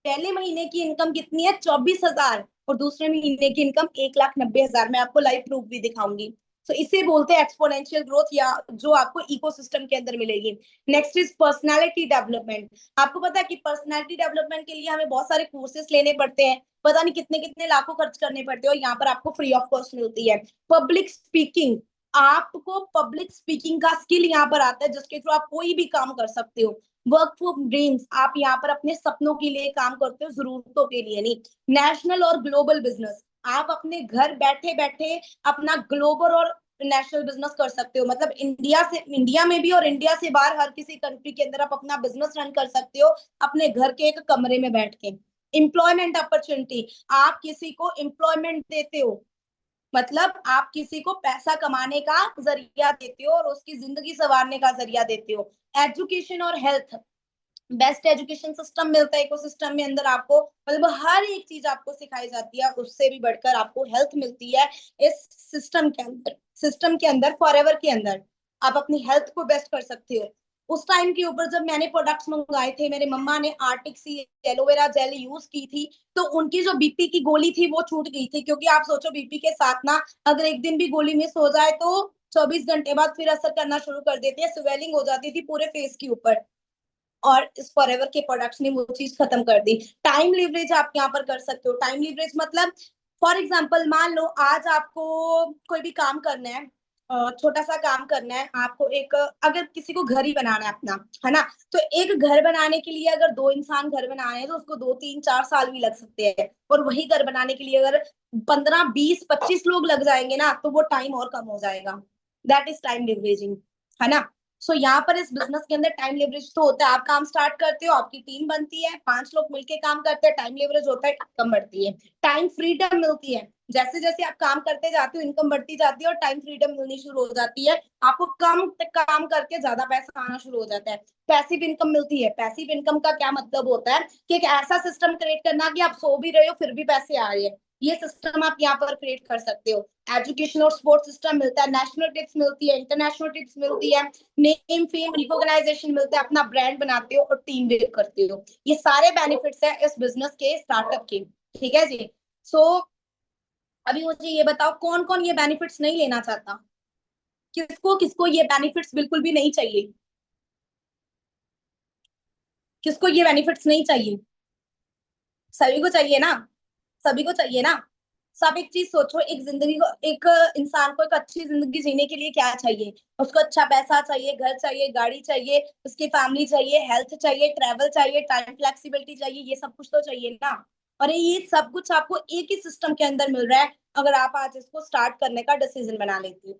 पहले महीने की इनकम कितनी है, 24 हजार, और दूसरे महीने की इनकम 1,90,000। मैं आपको लाइव प्रूफ भी दिखाऊंगी। तो इसे बोलते हैं एक्सपोनेंशियल ग्रोथ, या जो आपको इकोसिस्टम के अंदर मिलेगी। Next is personality development. आपको पता है कि पर्सनालिटी डेवलपमेंट के लिए हमें बहुत सारे कोर्सेज लेने पड़ते हैं, पता नहीं कितने कितने लाखों खर्च करने पड़ते हो, यहाँ पर आपको फ्री ऑफ कॉस्ट मिलती है। पब्लिक स्पीकिंग, आपको पब्लिक स्पीकिंग का स्किल यहाँ पर आता है, जिसके थ्रू आप कोई भी काम कर सकते हो। वर्क फॉर ड्रीम्स, आप यहाँ पर अपने सपनों के लिए काम करते हो, जरूरतों के लिए नहीं। नेशनल और ग्लोबल बिजनेस, आप अपने घर बैठे बैठे अपना ग्लोबल और नेशनल बिजनेस कर सकते हो, मतलब इंडिया में भी और इंडिया से बाहर हर किसी कंट्री के अंदर आप अपना बिजनेस रन कर सकते हो अपने घर के एक कमरे में बैठ के। एम्प्लॉयमेंट अपॉर्चुनिटी, आप किसी को एम्प्लॉयमेंट देते हो, मतलब आप किसी को पैसा कमाने का जरिया देते हो और उसकी जिंदगी संवारने का जरिया देते हो। एजुकेशन और हेल्थ, बेस्ट एजुकेशन सिस्टम मिलता है इकोसिस्टम में अंदर आपको, मतलब हर एक चीज आपको सिखाई जाती है, उससे भी बढ़कर आपको हेल्थ मिलती है इस सिस्टम के अंदर फॉरएवर के अंदर आप अपनी हेल्थ को बेस्ट कर सकते हो। उस टाइम के ऊपर जब मैंने प्रोडक्ट्स मंगाए थे, मेरे मम्मा ने Arctic C aloe vera gel use की थी, तो उनकी जो बीपी की गोली थी वो छूट गई थी, क्योंकि आप सोचो बीपी के साथ ना अगर एक दिन भी गोली मिस हो जाए तो 24 घंटे बाद फिर असर करना शुरू कर देती है, स्वेलिंग हो जाती थी पूरे फेस के ऊपर, और इस फॉरएवर के प्रोडक्ट्स ने वो चीज खत्म कर दी। टाइम लिवरेज आप यहाँ पर कर सकते हो। टाइम लिवरेज मतलब फॉर एग्जांपल मान लो आज आपको कोई भी काम करना है, छोटा सा काम करना है आपको, एक अगर किसी को घर ही बनाना है अपना, है ना, तो एक घर बनाने के लिए अगर 2 इंसान घर बना रहे हैं तो उसको 2-3-4 साल भी लग सकते हैं, और वही घर बनाने के लिए अगर 15-20-25 लोग लग जाएंगे ना, तो वो टाइम और कम हो जाएगा। दैट इज टाइम लिवरेजिंग, है ना। सो यहाँ पर इस बिजनेस के अंदर टाइम लिवरेज तो होता है, आप काम स्टार्ट करते हो, आपकी टीम बनती है, 5 लोग मिलके काम करते हैं, टाइम लिवरेज होता है, इनकम बढ़ती है, टाइम फ्रीडम मिलती है। जैसे जैसे आप काम करते जाते हो इनकम बढ़ती जाती है और टाइम फ्रीडम मिलनी शुरू हो जाती है, आपको कम काम करके ज्यादा पैसा आना शुरू हो जाता है। पैसिव इनकम मिलती है। पैसिव इनकम का क्या मतलब होता है कि एक ऐसा सिस्टम क्रिएट करना कि आप सो भी रहे हो फिर भी पैसे आ रहे हैं, ये सिस्टम आप यहाँ पर क्रिएट कर सकते हो। एजुकेशन और स्पोर्ट्स सिस्टम मिलता है, नेशनल टिप्स मिलती है, इंटरनेशनल टिप्स मिलती है, नेम फेम रिकॉग्नाइजेशन मिलता है, अपना ब्रांड बनाते हो और टीम बिल्ड करते हो। ये सारे बेनिफिट्स है इस बिजनेस के, स्टार्टअप के, ठीक है जी। सो अभी मुझे ये बताओ कौन कौन ये बेनिफिट्स नहीं लेना चाहता, किसको किसको ये बेनिफिट्स बिल्कुल भी नहीं चाहिए, किसको ये बेनिफिट्स नहीं चाहिए? सभी को चाहिए ना, सभी को चाहिए ना। सब एक चीज सोचो, एक जिंदगी को, एक इंसान को एक अच्छी जिंदगी जीने के लिए क्या चाहिए, उसको अच्छा पैसा चाहिए, घर चाहिए, गाड़ी चाहिए, उसकी फैमिली चाहिए, हेल्थ चाहिए, ट्रैवल चाहिए, टाइम फ्लेक्सिबिलिटी चाहिए, ये सब कुछ तो चाहिए ना। और ये सब कुछ आपको एक ही सिस्टम के अंदर मिल रहा है अगर आप आज इसको स्टार्ट करने का डिसीजन बना लेती हो।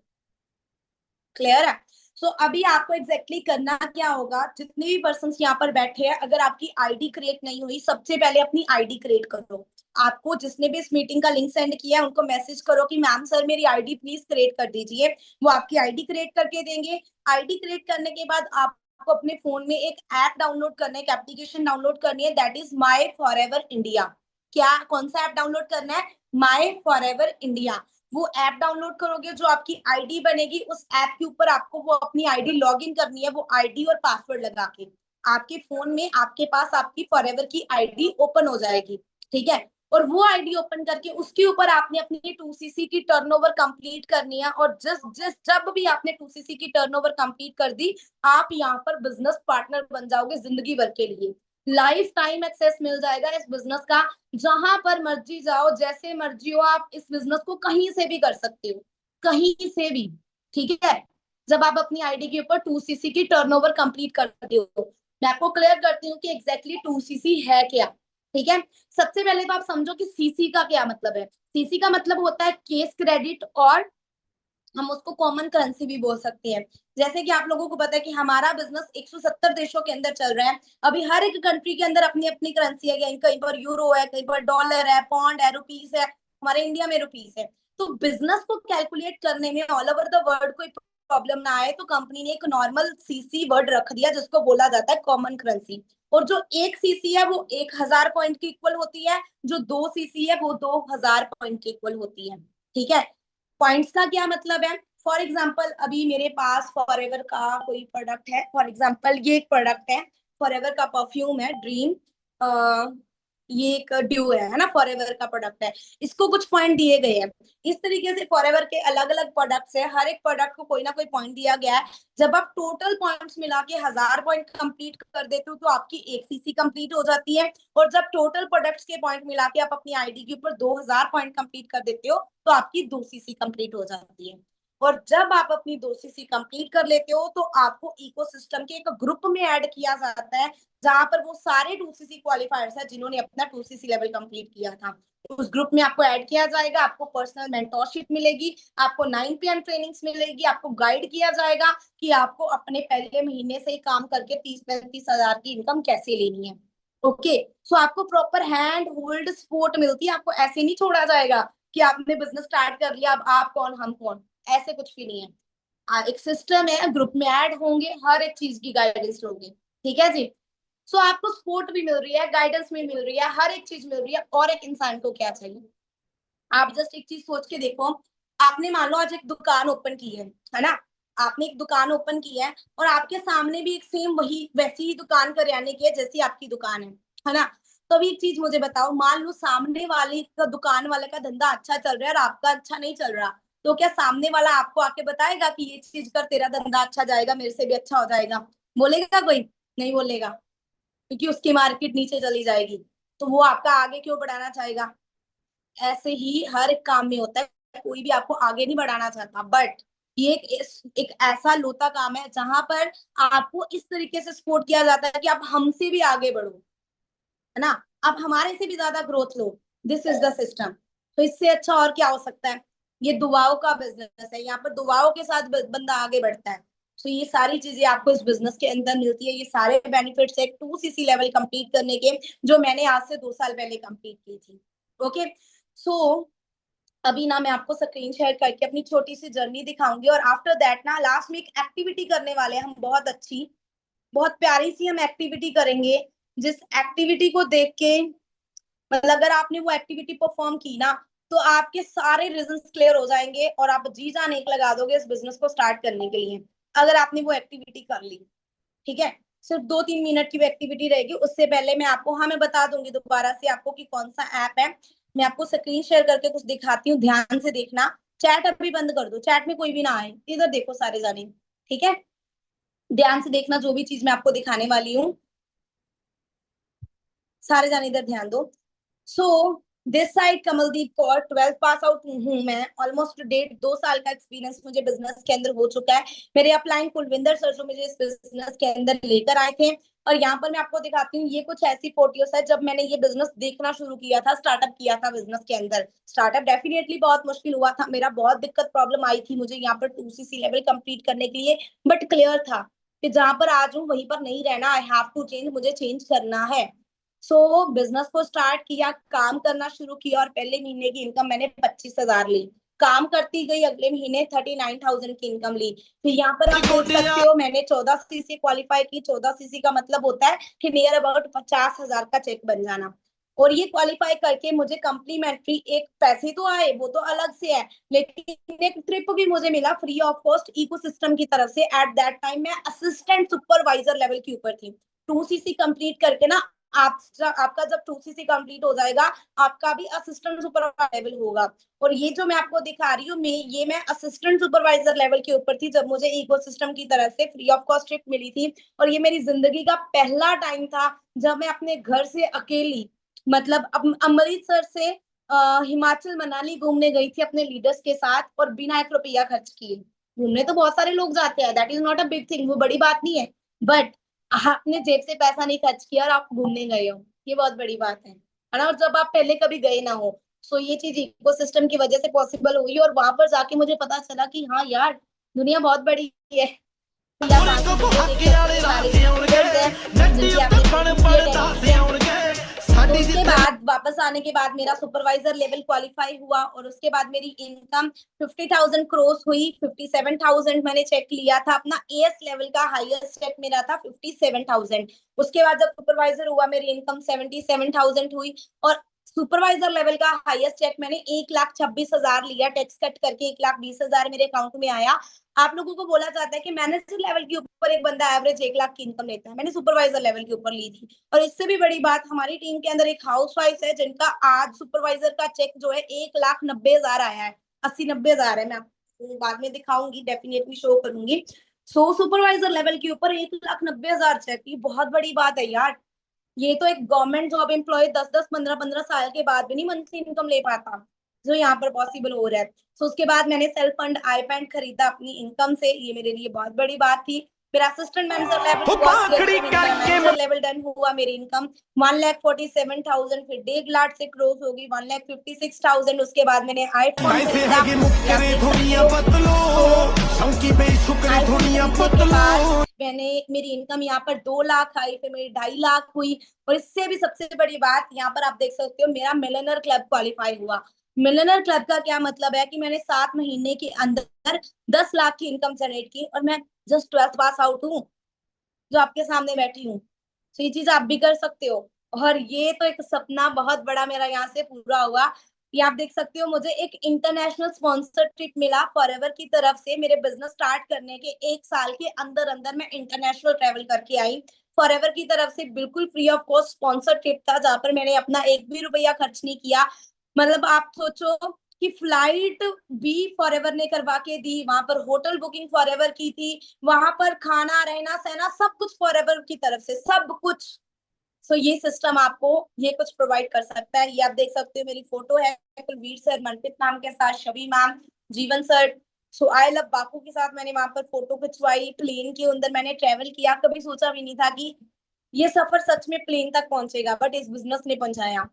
क्लियर है? सो अभी आपको एग्जैक्टली करना क्या होगा, जितने भी पर्सन यहाँ पर बैठे हैं, अगर आपकी आईडी क्रिएट नहीं हुई, सबसे पहले अपनी आईडी क्रिएट करो। आपको जिसने भी इस मीटिंग का लिंक सेंड किया है उनको मैसेज करो कि मैम सर मेरी आईडी प्लीज क्रिएट कर दीजिए, वो आपकी आईडी क्रिएट करके देंगे। आईडी क्रिएट करने के बाद आपको अपने फोन में एक ऐप डाउनलोड करना है, एक एप्लीकेशन डाउनलोड करनी है, that is my forever India. क्या, कौन सा ऐप डाउनलोड करना है? माई फॉरएवर इंडिया। वो ऐप डाउनलोड करोगे, जो आपकी आईडी बनेगी, उस ऐप के ऊपर आपको वो अपनी आईडी लॉग इन करनी है, वो आईडी और पासवर्ड लगा के आपके फोन में आपके पास आपकी फॉरएवर की आईडी ओपन हो जाएगी, ठीक है। और वो आईडी ओपन करके उसके ऊपर आपने अपनी 2cc की टर्नओवर कंप्लीट करनी है, और जब भी आपने 2cc की टर्नओवर कंप्लीट कर दी, आप यहाँ पर बिजनेस पार्टनर बन जाओगे जिंदगी भर के लिए। लाइफ टाइम एक्सेस मिल जाएगा इस बिजनेस का, जहां पर मर्जी जाओ, जैसे मर्जी हो, आप इस बिजनेस को कहीं से भी कर सकते हो, कहीं से भी, ठीक है। जब आप अपनी आईडी के ऊपर 2cc की टर्नओवर कंप्लीट करते हो। मैं आपको क्लियर करती हूँ कि एग्जैक्टली 2cc है क्या, ठीक है। सबसे पहले तो आप समझो कि सीसी का क्या मतलब है। सीसी का मतलब होता है केस क्रेडिट, और हम उसको कॉमन करेंसी भी बोल सकते हैं। जैसे कि आप लोगों को पता है कि हमारा बिजनेस 170 देशों के अंदर चल रहा है। अभी हर एक कंट्री के अंदर अपनी अपनी करेंसी है, कहीं पर यूरो है, कहीं पर डॉलर है, पौंड है, रुपीस है, हमारे इंडिया में रुपीस है। तो बिजनेस को कैलकुलेट करने में ऑल ओवर द वर्ल्ड कोई प्रॉब्लम ना आए, तो कंपनी ने एक नॉर्मल सीसी वर्ड रख दिया जिसको बोला जाता है कॉमन करेंसी। और जो 1 सीसी है वो 1000 पॉइंट की इक्वल होती है, जो 2 सीसी है वो 2000 पॉइंट की इक्वल होती है। ठीक है, पॉइंट्स का क्या मतलब है? फॉर एग्जाम्पल अभी मेरे पास फॉरएवर का कोई प्रोडक्ट है, फॉर एग्जाम्पल ये एक प्रोडक्ट है, फॉरएवर का परफ्यूम है ड्रीम, ये एक ड्यू है ना, फॉरएवर का प्रोडक्ट है, इसको कुछ पॉइंट दिए गए हैं। इस तरीके से फॉरएवर के अलग अलग प्रोडक्ट्स है, हर एक प्रोडक्ट को कोई ना कोई पॉइंट दिया गया है। जब आप टोटल पॉइंट्स मिला के 1000 पॉइंट कंप्लीट कर देते हो तो आपकी 1 सीसी कंप्लीट हो जाती है। और जब टोटल प्रोडक्ट्स के पॉइंट मिला के आप अपनी आईडी के ऊपर 2000 पॉइंट कंप्लीट कर देते हो तो आपकी 2 सीसी कंप्लीट हो जाती है। और जब आप अपनी 2 सीसी कंप्लीट कर लेते हो तो आपको इकोसिस्टम के एक ग्रुप में ऐड किया जाता है, जहां पर वो सारे 2 सीसी क्वालिफायर्स हैं जिन्होंने अपना 2 सीसी लेवल कंप्लीट किया था। उस ग्रुप में आपको ऐड किया जाएगा, आपको पर्सनल मेंटोरशिप मिलेगी, आपको 9 PM ट्रेनिंग्स मिलेगी, आपको गाइड किया जाएगा कि आपको अपने पहले महीने से ही काम करके 30-35 हजार की इनकम कैसे लेनी है। ओके, सो आपको प्रॉपर हैंड होल्ड सपोर्ट मिलती है, आपको ऐसे नहीं छोड़ा जाएगा कि आपने बिजनेस स्टार्ट कर लिया, अब आप कौन हम कौन, ऐसे कुछ भी नहीं है। एक सिस्टम है, ग्रुप में ऐड होंगे, हर एक चीज की गाइडेंस होगी। ठीक है जी, सो आपको सपोर्ट भी मिल रही है, गाइडेंस भी मिल रही है, हर एक चीज मिल रही है। और एक इंसान को क्या चाहिए? आप जस्ट एक चीज सोच के देखो, आपने मान लो आज एक दुकान ओपन की है ना, आपने एक दुकान ओपन की है और आपके सामने भी एक सेम वही वैसी ही दुकान करियाने की है जैसी आपकी दुकान है ना। तो अभी एक चीज मुझे बताओ, मान लो सामने वाले का दुकान वाले का धंधा अच्छा चल रहा है और आपका अच्छा नहीं चल रहा, तो क्या सामने वाला आपको आके बताएगा कि ये चीज कर तेरा धंधा अच्छा जाएगा, मेरे से भी अच्छा हो जाएगा? बोलेगा कोई? नहीं बोलेगा, क्योंकि उसकी मार्केट नीचे चली जाएगी, तो वो आपका आगे क्यों बढ़ाना चाहेगा? ऐसे ही हर एक काम में होता है, कोई भी आपको आगे नहीं बढ़ाना चाहता, बट ये एक ऐसा लोता काम है जहां पर आपको इस तरीके से सपोर्ट किया जाता है कि आप हमसे भी आगे बढ़ो, है ना, आप हमारे से भी ज्यादा growth low. This is the system. तो इससे अच्छा और क्या हो सकता है? ये दुआओं का बिजनेस है, यहाँ पर दुआओं के साथ बंदा आगे बढ़ता है। तो ये सारी चीजें आपको इस बिजनेस के अंदर मिलती है, ये सारे बेनिफिट्स है 2 सीसी लेवल कंप्लीट करने के, जो मैंने आज से 2 साल पहले कंप्लीट की थी। ओके, सो अभी ना मैं आपको स्क्रीन शेयर करके अपनी छोटी सी जर्नी दिखाऊंगी, और आफ्टर दैट ना लास्ट में एक एक्टिविटी करने वाले हैं हम, बहुत अच्छी, बहुत प्यारी सी हम एक्टिविटी करेंगे, जिस एक्टिविटी को देख के मतलब अगर आपने वो एक्टिविटी परफॉर्म की ना तो आपके सारे रीजंस क्लियर हो जाएंगे और आप जी जान एक लगा दोगे इस बिजनेस को स्टार्ट करने के लिए, अगर आपने वो एक्टिविटी कर ली। ठीक है, सिर्फ 2-3 मिनट की वो एक्टिविटी रहेगी। उससे पहले मैं आपको, हाँ मैं बता दूंगी दोबारा से आपको कि कौन सा ऐप है। मैं आपको स्क्रीन शेयर करके कुछ दिखाती हूँ, ध्यान से देखना। चैट अभी बंद कर दो, चैट में कोई भी ना आए, इधर देखो सारे जाने। ठीक है, ध्यान से देखना जो भी चीज मैं आपको दिखाने वाली हूँ, सारे जाने इधर ध्यान दो। So this side Kamaldeep Kaur, 12th pass out हूँ मैं, ऑलमोस्ट डेट 2 साल का एक्सपीरियंस मुझे बिजनेस के अंदर हो चुका है। मेरे अपलाइन कुलविंदर सर जो मुझे इस बिजनेस के अंदर लेकर आए थे। और यहाँ पर मैं आपको दिखाती हूँ, ये कुछ ऐसी फोटोस है जब मैंने ये बिजनेस देखना शुरू किया था, स्टार्टअप किया था बिजनेस के अंदर। स्टार्टअप डेफिनेटली बहुत मुश्किल हुआ था मेरा, बहुत दिक्कत प्रॉब्लम आई थी मुझे यहाँ पर 2 सीसी लेवल कंप्लीट करने के लिए, बट क्लियर था कि जहां पर आज हूँ वहीं पर नहीं रहना, आई हैव टू चेंज, मुझे चेंज करना है। सो बिजनेस को स्टार्ट किया, काम करना शुरू किया, और पहले महीने की इनकम मैंने 25,000 ली। काम करती गई, अगले महीने 39,000 की इनकम ली। फिर यहाँ पर आप देख सकते हो मैंने 14 सीसी क्वालिफाई की। 14 सीसी का मतलब होता है कि नियर अबाउट 50,000 का चेक बन जाना। और ये क्वालिफाई करके मुझे कम्प्लीमेंट्री एक पैसे तो आए, वो तो अलग से है, लेकिन एक ट्रिप भी मुझे मिला फ्री ऑफ कॉस्ट इकोसिस्टम की तरफ से। एट दैट टाइम मैं असिस्टेंट सुपरवाइजर लेवल के ऊपर थी। 2 सीसी कंप्लीट करके ना आपका जब 2 सीसी कंप्लीट हो जाएगा, आपका भी असिस्टेंट सुपरवाइजर लेवल होगा। और ये जो मैं आपको दिखा रही हूँ, मैं असिस्टेंट सुपरवाइजर लेवल के ऊपर थी जब मुझे इकोसिस्टम की तरफ से फ्री ऑफ कॉस्ट ट्रिप मिली थी। और ये मेरी जिंदगी का पहला टाइम था जब मैं अपने घर से अकेली, मतलब अमृतसर से हिमाचल मनाली घूमने गई थी अपने लीडर्स के साथ, और बिना 1 रुपया खर्च किए। घूमने तो बहुत सारे लोग जाते हैं, that is not a big thing, वो बड़ी बात नहीं है, बट आपने जेब से पैसा नहीं खर्च किया और आप घूमने गए हो, ये बहुत बड़ी बात है ना। और जब आप पहले कभी गए ना हो, सो ये चीज इकोसिस्टम की वजह से पॉसिबल हुई। और वहां पर जाके मुझे पता चला कि हाँ यार, दुनिया बहुत बड़ी है, या बाकी वीडियो देख सकते हो, सारे यूट्यूबर्स हैं जिनकी आपने तो उसके बाद वापस आने के बाद मेरा सुपरवाइजर लेवल क्वालिफाई हुआ और उसके बाद मेरी इनकम 50,000 क्रॉस हुई। 57,000 मैंने चेक लिया था अपना, एएस लेवल का हाईएस्ट चेक मेरा था 57,000। उसके बाद जब सुपरवाइजर हुआ मेरी इनकम 77,000 हुई और सुपरवाइजर लेवल का हाईएस्ट चेक मैंने 1,26,000 लिया, टैक्स कट करके 1,20,000 मेरे अकाउंट में आया। आप लोगों को बोला जाता है कि मैनेजर लेवल के ऊपर एक बंदा एवरेज 1 लाख की इनकम लेता है, मैंने सुपरवाइजर लेवल के ऊपर ली थी। और इससे भी बड़ी बात, हमारी टीम के अंदर एक हाउसवाइफ है जिनका आज सुपरवाइजर का चेक जो है 1,90,000 आया है, 80-90,000 है। मैं आपको बाद में दिखाऊंगी, डेफिनेटली शो करूंगी। सो सुपरवाइजर लेवल के ऊपर 1,90,000 चेक, ये बहुत बड़ी बात है यार। ये तो एक गवर्नमेंट जॉब एम्प्लॉय 10-10, 15-15 साल के बाद भी नहीं मंथली इनकम ले पाता, जो यहाँ पर पॉसिबल हो रहा है। तो उसके बाद मैंने सेल्फ फंड आई पैंट खरीदा अपनी इनकम से, ये मेरे लिए बहुत बड़ी बात थी। मेरा असिस्टेंट मैनेजर लेवल डन हुआ, मेरी इनकम 1,47,000, फिर 1.5 लाख से क्रॉस होगी 1,56,000। उसके बाद मैंने आईफोन मैंने मेरी इनकम यहाँ पर 2 लाख आई, फिर मेरी 2.5 लाख हुई। और इससे भी सबसे बड़ी बात यहाँ पर आप देख सकते हो, मेरा मिलियनर क्लब क्वालिफाई हुआ। मिलियनर क्लब का क्या मतलब है कि मैंने 7 महीने के अंदर 10 लाख की इनकम जनरेट की और मैं जस्ट 12th पास आउट हूँ, जो आपके सामने बैठी हूँ। तो ये चीज आप भी कर सकते हो। और ये तो एक सपना बहुत बड़ा मेरा यहाँ से पूरा हुआ। ये आप देख सकते हो, मुझे एक इंटरनेशनल स्पॉन्सर ट्रिप मिला फॉरएवर की तरफ से। मेरे बिजनेस स्टार्ट करने के 1 साल के अंदर अंदर मैं इंटरनेशनल ट्रेवल करके आई। फॉरएवर की तरफ से बिल्कुल free of cost sponsor trip था, जहां पर मैंने अपना 1 भी रुपया खर्च नहीं किया। मतलब आप सोचो कि फ्लाइट भी फॉरएवर ने करवा के दी, वहां पर होटल बुकिंग फॉरएवर की थी, वहां पर खाना रहना सहना सब कुछ फॉरएवर की तरफ से, सब कुछ। सो ये सिस्टम आपको ये कुछ प्रोवाइड कर सकता है। ये आप देख सकते हो, मेरी फोटो है कुलवीर सर, मनप्रीत मैम के साथ, शबी मैम, जीवन सर, सो आई लव बापू के साथ मैंने वहां पर फोटो खिंचवाई। प्लेन के अंदर मैंने ट्रेवल किया, कभी सोचा भी नहीं था कि ये सफर सच में प्लेन तक पहुंचेगा, बट इस बिजनेस ने पहुंचाया।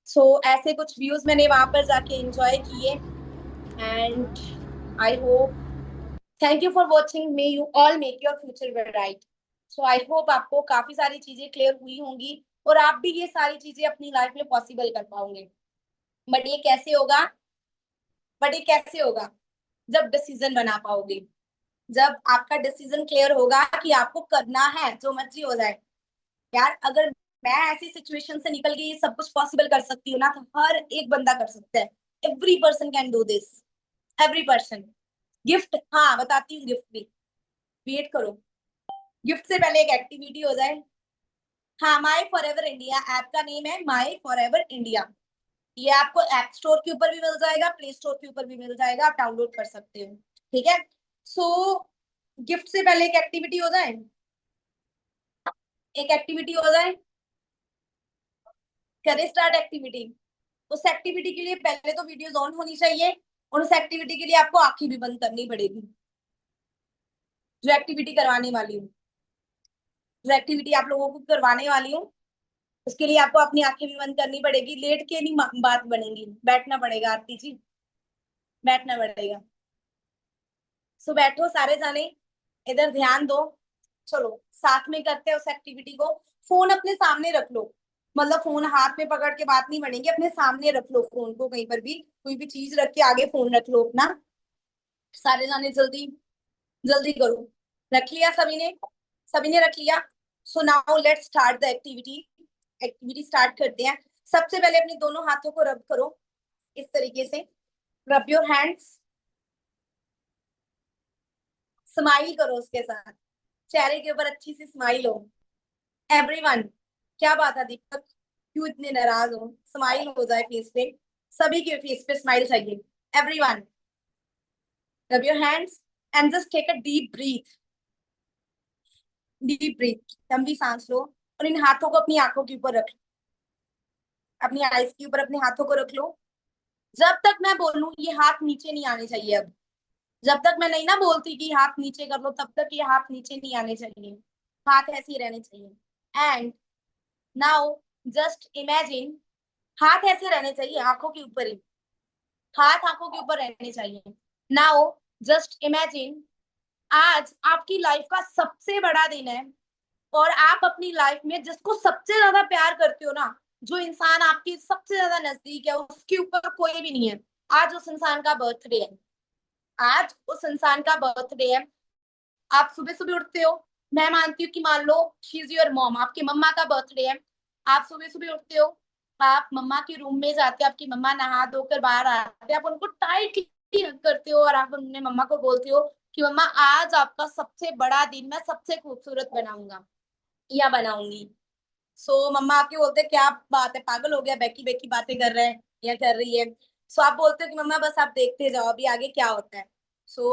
सो ऐसे कुछ व्यूज मैंने वहां पर जाके एंजॉय किए। And I hope, thank you for watching, may you all make your future bright. So I hope आपको काफी सारी चीजें क्लियर हुई होंगी और आप भी ये सारी चीजें अपनी लाइफ में पॉसिबल कर पाओगे। बट ये कैसे होगा, जब डिसीजन बना पाओगे, जब आपका डिसीजन क्लियर होगा कि आपको करना है, जो मर्जी हो जाए। यार अगर मैं ऐसी सिचुएशन से निकल के ये सब कुछ पॉसिबल कर सकती हूँ ना, तो हर एक बंदा कर सकता है। Every person can do this, every person. Gift, हाँ बताती हूँ, गिफ्ट भी, वेट करो, गिफ्ट से पहले एक एक्टिविटी हो जाए। हाँ, माई फॉरएवर इंडिया ऐप का नेम है, माई फॉरएवर इंडिया। ये आपको ऐप स्टोर के ऊपर भी मिल जाएगा, प्ले स्टोर के ऊपर भी मिल जाएगा, आप डाउनलोड कर सकते हो। ठीक है, सो गिफ्ट से पहले एक एक्टिविटी हो जाए, करें स्टार्ट एक्टिविटी। उस एक्टिविटी के लिए पहले तो वीडियोस ऑन होनी चाहिए और उस एक्टिविटी के लिए आपको आंखें भी बंद करनी पड़ेगी। जो एक्टिविटी करवाने वाली हूँ, जो एक्टिविटी आप लोगों को करवाने वाली हूँ, उसके लिए आपको अपनी आंखें भी बंद करनी पड़ेगी। लेट के नहीं बात बनेगी, बैठना पड़ेगा आरती जी, बैठना पड़ेगा। सो बैठो सारे जाने, इधर ध्यान दो। चलो साथ में करते हैं उस एक्टिविटी को। फोन अपने सामने रख लो, मतलब फोन हाथ में पकड़ के बात नहीं बनेगी, अपने सामने रख लो फोन को, कहीं पर भी कोई भी चीज रख के आगे फोन रख लो अपना। सारे जाने जल्दी जल्दी करो। रख लिया सभी ने रख लिया। So now let's start the activity start करते हैं। सबसे पहले अपने दोनों हाथों को रब करो इस तरीके से, रब योर हैंड्स, स्माइल करो उसके साथ, चेहरे के ऊपर अच्छी सी स्माइल हो। एवरीवन, क्या बात है दीपक, क्यों इतने नाराज हो? स्माइल हो जाए फेस पे, सभी के फेस पे स्माइल चाहिए। Everyone, rub your hands and just take a deep breath, लंबी सांस लो और इन हाथों को अपनी आंखों के ऊपर रख लो, अपनी आईज के ऊपर अपने हाथों को रख लो। जब तक मैं बोलूं ये हाथ नीचे नहीं आने चाहिए। अब जब तक मैं नहीं ना बोलती कि हाथ नीचे कर लो, तब तक ये हाथ नीचे नहीं आने चाहिए, हाथ ऐसे ही रहने चाहिए। एंड नाउ जस्ट इमेजिन, हाथ ऐसे रहने चाहिए आंखों के ऊपर ही, हाथ आंखों के ऊपर रहने चाहिए। नाउ जस्ट इमेजिन आज आपकी लाइफ का सबसे बड़ा दिन है और आप अपनी लाइफ में जिसको सबसे ज्यादा प्यार करते हो ना, जो इंसान आपके सबसे ज्यादा नजदीक है, उसके ऊपर कोई भी नहीं है। आज उस इंसान का बर्थडे है। आज उस इंसान का बर्थडे है। आप सुबह सुबह उठते हो, मैं मानती हूँ कि मान लो शी इज योर मॉम, आपकी मम्मा का बर्थडे है। आप सुबह सुबह उठते हो, आप मम्मा के रूम में जाते हो, आपकी मम्मा नहा धोकर बाहर आते हैं, आप उनको टाइटली हग करते हो और आप अपने मम्मा को बोलते हो कि मम्मा आज आपका सबसे बड़ा दिन मैं सबसे खूबसूरत बनाऊंगा या बनाऊंगी। मम्मा आपके बोलते हैं क्या बात है, पागल हो गया, बेकी बेकी बातें कर रहे हैं या कर रही है। आप बोलते हो कि मम्मा बस आप देखते जाओ अभी आगे क्या होता है।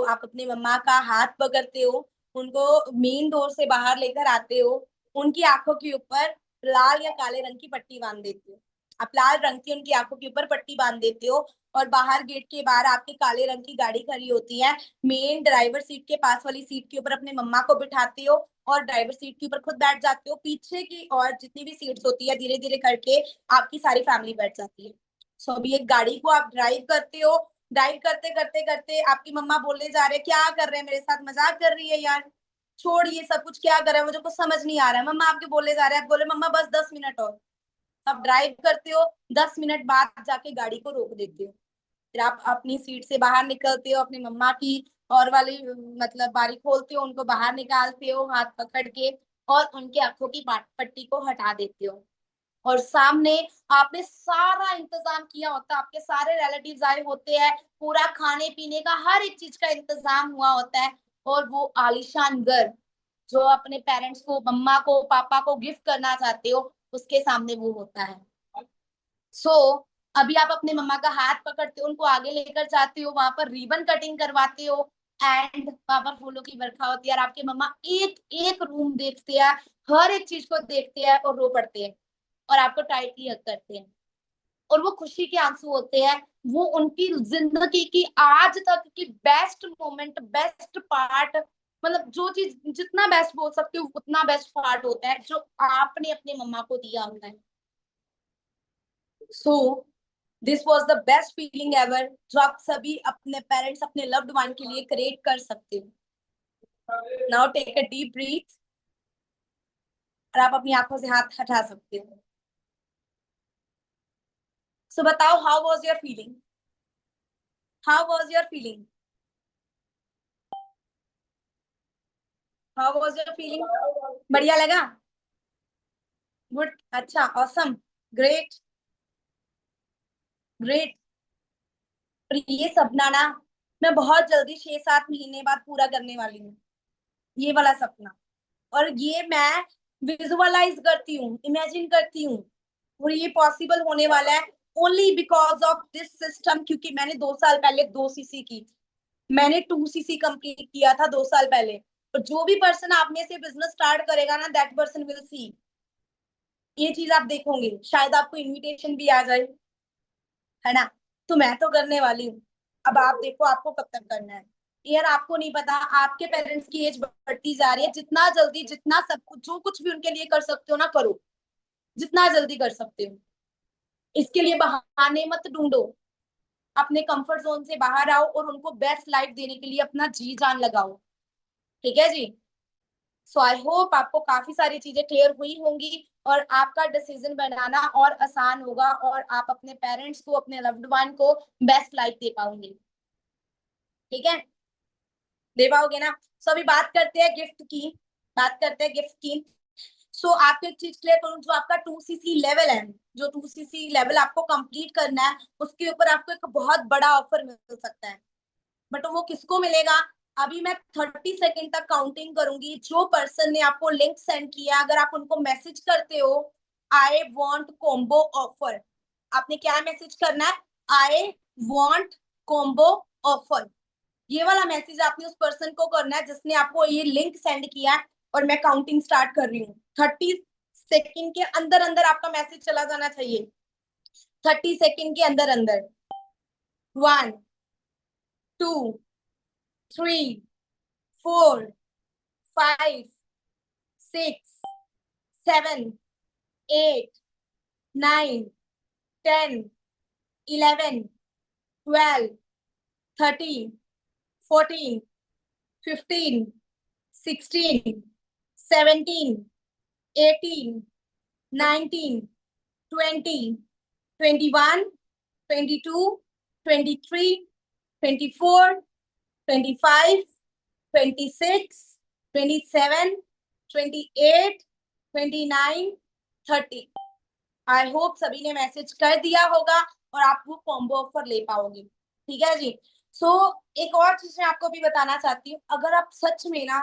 आप अपनी मम्मा का हाथ पकड़ते हो, उनको मेन डोर से बाहर लेकर आते हो, उनकी आंखों के ऊपर लाल या काले रंग की पट्टी बांध देते हो। आप लाल रंग की उनकी आंखों के ऊपर पट्टी बांध देते हो और बाहर गेट के बाहर आपके काले रंग की गाड़ी खड़ी होती है। मेन ड्राइवर सीट के पास वाली सीट के ऊपर अपने मम्मा को बिठाते हो और ड्राइवर सीट के ऊपर खुद बैठ जाते हो। पीछे की और जितनी भी सीट्स होती है धीरे धीरे करके आपकी सारी फैमिली बैठ जाती है। अभी एक गाड़ी को आप ड्राइव करते हो, ड्राइव करते करते करते आपकी मम्मा बोलने जा रहे हैं क्या कर रहे हैं मेरे साथ, मजाक कर रही है यार, छोड़ ये सब कुछ, क्या कर रहा है मुझे कुछ समझ नहीं आ रहा है। मम्मा आपके बोलने जा रहे हैं, आप बोले मम्मा बस 10 मिनट और। आप ड्राइव करते हो, 10 मिनट बाद जाके गाड़ी को रोक देते हो। फिर आप अपनी सीट से बाहर निकलते हो, अपनी मम्मा की और वाली मतलब बारी खोलते हो, उनको बाहर निकालते हो हाथ पकड़ के और उनके आंखों की पट्टी को हटा देते हो। और सामने आपने सारा इंतजाम किया होता है, आपके सारे रिलेटिव्स आए होते हैं, पूरा खाने पीने का हर एक चीज का इंतजाम हुआ होता है और वो आलीशान घर जो अपने पेरेंट्स को, मम्मा को, पापा को गिफ्ट करना चाहते हो, उसके सामने वो होता है। अभी आप अपने मम्मा का हाथ पकड़ते हो, उनको आगे लेकर जाते हो, वहां पर रिबन कटिंग करवाते हो एंड वहां पर फूलों की वर्षा होती है और आपके मम्मा एक एक रूम देखते हैं, हर एक चीज को देखते हैं और रो पड़ते हैं और आपको टाइटली हग करते हैं और वो खुशी के आंसू होते हैं। वो उनकी जिंदगी की आज तक की बेस्ट मोमेंट, बेस्ट पार्ट, मतलब जो चीज जितना बेस्ट बोल सकते हो उतना बेस्ट पार्ट होता है जो आपने अपने मम्मा को दिया होता है। This was the best feeling ever जो आप सभी अपने पेरेंट्स, अपने लव्ड वन के लिए क्रिएट कर सकते हो। Now take a deep breath और आप अपनी आंखों से हाथ हटा सकते हो। बताओ how was your feeling, how was your feeling, how was your feeling? बढ़िया लगा? गुड, अच्छा, ऑसम, ग्रेट, ग्रेट। और ये सपना ना मैं बहुत जल्दी 6-7 महीने बाद पूरा करने वाली हूँ, ये वाला सपना। और ये मैं विजुअलाइज करती हूँ, इमेजिन करती हूँ और ये पॉसिबल होने वाला है only because of this system. क्योंकि मैंने 2 साल पहले 2 सीसी की, मैंने 2 सीसी कंप्लीट किया था 2 साल पहले। और जो भी पर्सन आप में से बिजनेस स्टार्ट करेगा ना, दैट पर्सन विल सी, ये चीज आप देखोगे, शायद आपको इनविटेशन भी आ जाए, है ना। तो मैं तो करने वाली हूँ। अब आप देखो आपको कब तक करना है। यार आपको नहीं पता, आपके पेरेंट्स की एज बढ़ती जा रही है, जितना जल्दी, जितना सब कुछ, जो कुछ भी उनके लिए कर सकते हो ना करो, जितना जल्दी कर सकते हो। इसके लिए बहाने मत ढूंढो, अपने कंफर्ट जोन से बाहर आओ और उनको बेस्ट लाइफ देने के लिए अपना जी जान लगाओ। ठीक है जी। आई होप आपको काफी सारी चीजें क्लियर हुई होंगी और आपका डिसीजन बनाना और आसान होगा और आप अपने पेरेंट्स को, अपने लव्ड वन को बेस्ट लाइफ दे पाओगे। ठीक है, दे पाओगे ना। अभी बात करते हैं गिफ्ट की, बात करते हैं गिफ्ट की। आपको एक चीज क्लियर करूं, जो आपका 2cc लेवल है, जो 2cc लेवल आपको कंप्लीट करना है, उसके ऊपर आपको एक बहुत बड़ा ऑफर मिल सकता है। बट वो किसको मिलेगा, अभी मैं 30 सेकेंड तक काउंटिंग करूंगी। जो पर्सन ने आपको लिंक सेंड किया, अगर आप उनको मैसेज करते हो आई वॉन्ट कॉम्बो ऑफर, आपने क्या मैसेज करना है, आई वॉन्ट कॉम्बो ऑफर। ये वाला मैसेज आपने उस पर्सन को करना है जिसने आपको ये लिंक सेंड किया है। और मैं काउंटिंग स्टार्ट कर रही हूँ, 30 सेकेंड के अंदर अंदर आपका मैसेज चला जाना चाहिए, 30 सेकेंड के अंदर अंदर। 1 2 3 4 5 6 7 8 9 10 11 12 13 14 15, 16, 17, 18, 19, 20, 21, 22, 23, 24, 25, 26, 27, 28, 29, 30। आई होप सभी ने मैसेज कर दिया होगा और आप वो कॉम्बो ऑफर ले पाओगे। ठीक है जी। सो एक और चीज मैं आपको भी बताना चाहती हूँ, अगर आप सच में ना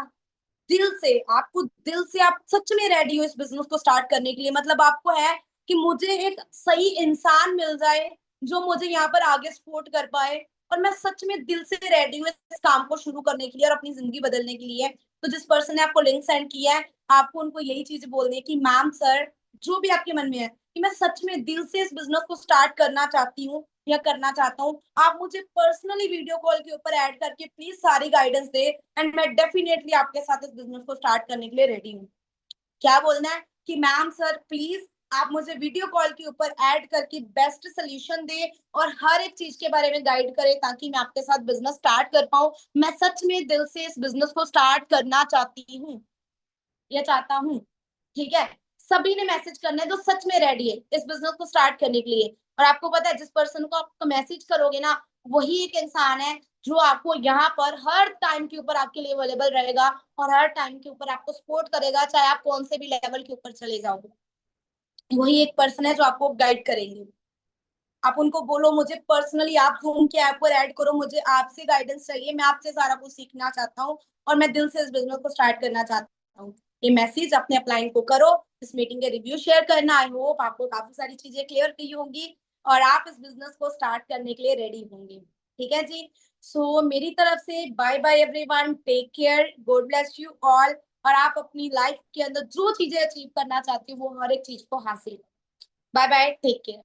दिल से, आपको दिल से आप सच में रेडी हो इस बिजनेस को स्टार्ट करने के लिए, मतलब आपको है कि मुझे एक सही इंसान मिल जाए जो मुझे यहाँ पर आगे सपोर्ट कर पाए, और मैं सच में दिल से रेडी हूँ इस काम को शुरू करने के लिए और अपनी जिंदगी बदलने के लिए, तो जिस पर्सन ने आपको लिंक सेंड किया है, आपको उनको यही चीज बोलनी है कि मैम सर, जो भी आपके मन में है कि मैं सच में दिल से इस बिजनेस को स्टार्ट करना चाहती हूँ या करना चाहता हूँ, आप मुझे पर्सनली वीडियो कॉल के ऊपर ऐड करके प्लीज सारी गाइडेंस दे, एंड मैं डेफिनेटली आपके साथ इस बिजनेस को स्टार्ट करने के लिए रेडी हूँ। क्या बोलना है कि मैम सर प्लीज आप मुझे वीडियो कॉल के ऊपर ऐड करके बेस्ट सोल्यूशन दे और हर एक चीज के बारे में गाइड करे ताकि मैं आपके साथ बिजनेस स्टार्ट कर पाऊं। मैं सच में दिल से इस बिजनेस को स्टार्ट करना चाहती हूँ या चाहता हूँ। ठीक है, सभी ने मैसेज करना है जो सच में रेडी है इस बिजनेस को स्टार्ट करने के लिए। और आपको पता है जिस पर्सन को आप मैसेज करोगे ना, वही एक इंसान है जो आपको यहाँ पर हर टाइम के ऊपर आपके लिए अवेलेबल रहेगा और हर टाइम के ऊपर आपको सपोर्ट करेगा, चाहे आप कौन से भी लेवल के ऊपर चले जाओगे। वही एक पर्सन है जो आपको गाइड करेंगे। आप उनको बोलो मुझे पर्सनली आप जूम के ऐप पर ऐड करो, मुझे आपसे गाइडेंस चाहिए, मैं आपसे सारा कुछ सीखना चाहता हूँ और मैं दिल से इस बिजनेस को स्टार्ट करना चाहता हूँ। ये मैसेज अपने अपलाइन को करो, इस मीटिंग के रिव्यू शेयर करना। आई होप आपको काफी सारी चीजें क्लियर की होंगी और आप इस बिजनेस को स्टार्ट करने के लिए रेडी होंगे। ठीक है जी। सो मेरी तरफ से bye bye everyone, take care, God bless you all. और आप अपनी लाइफ के अंदर जो चीजें अचीव करना चाहते हो वो हर एक चीज को हासिल। Bye bye, take care.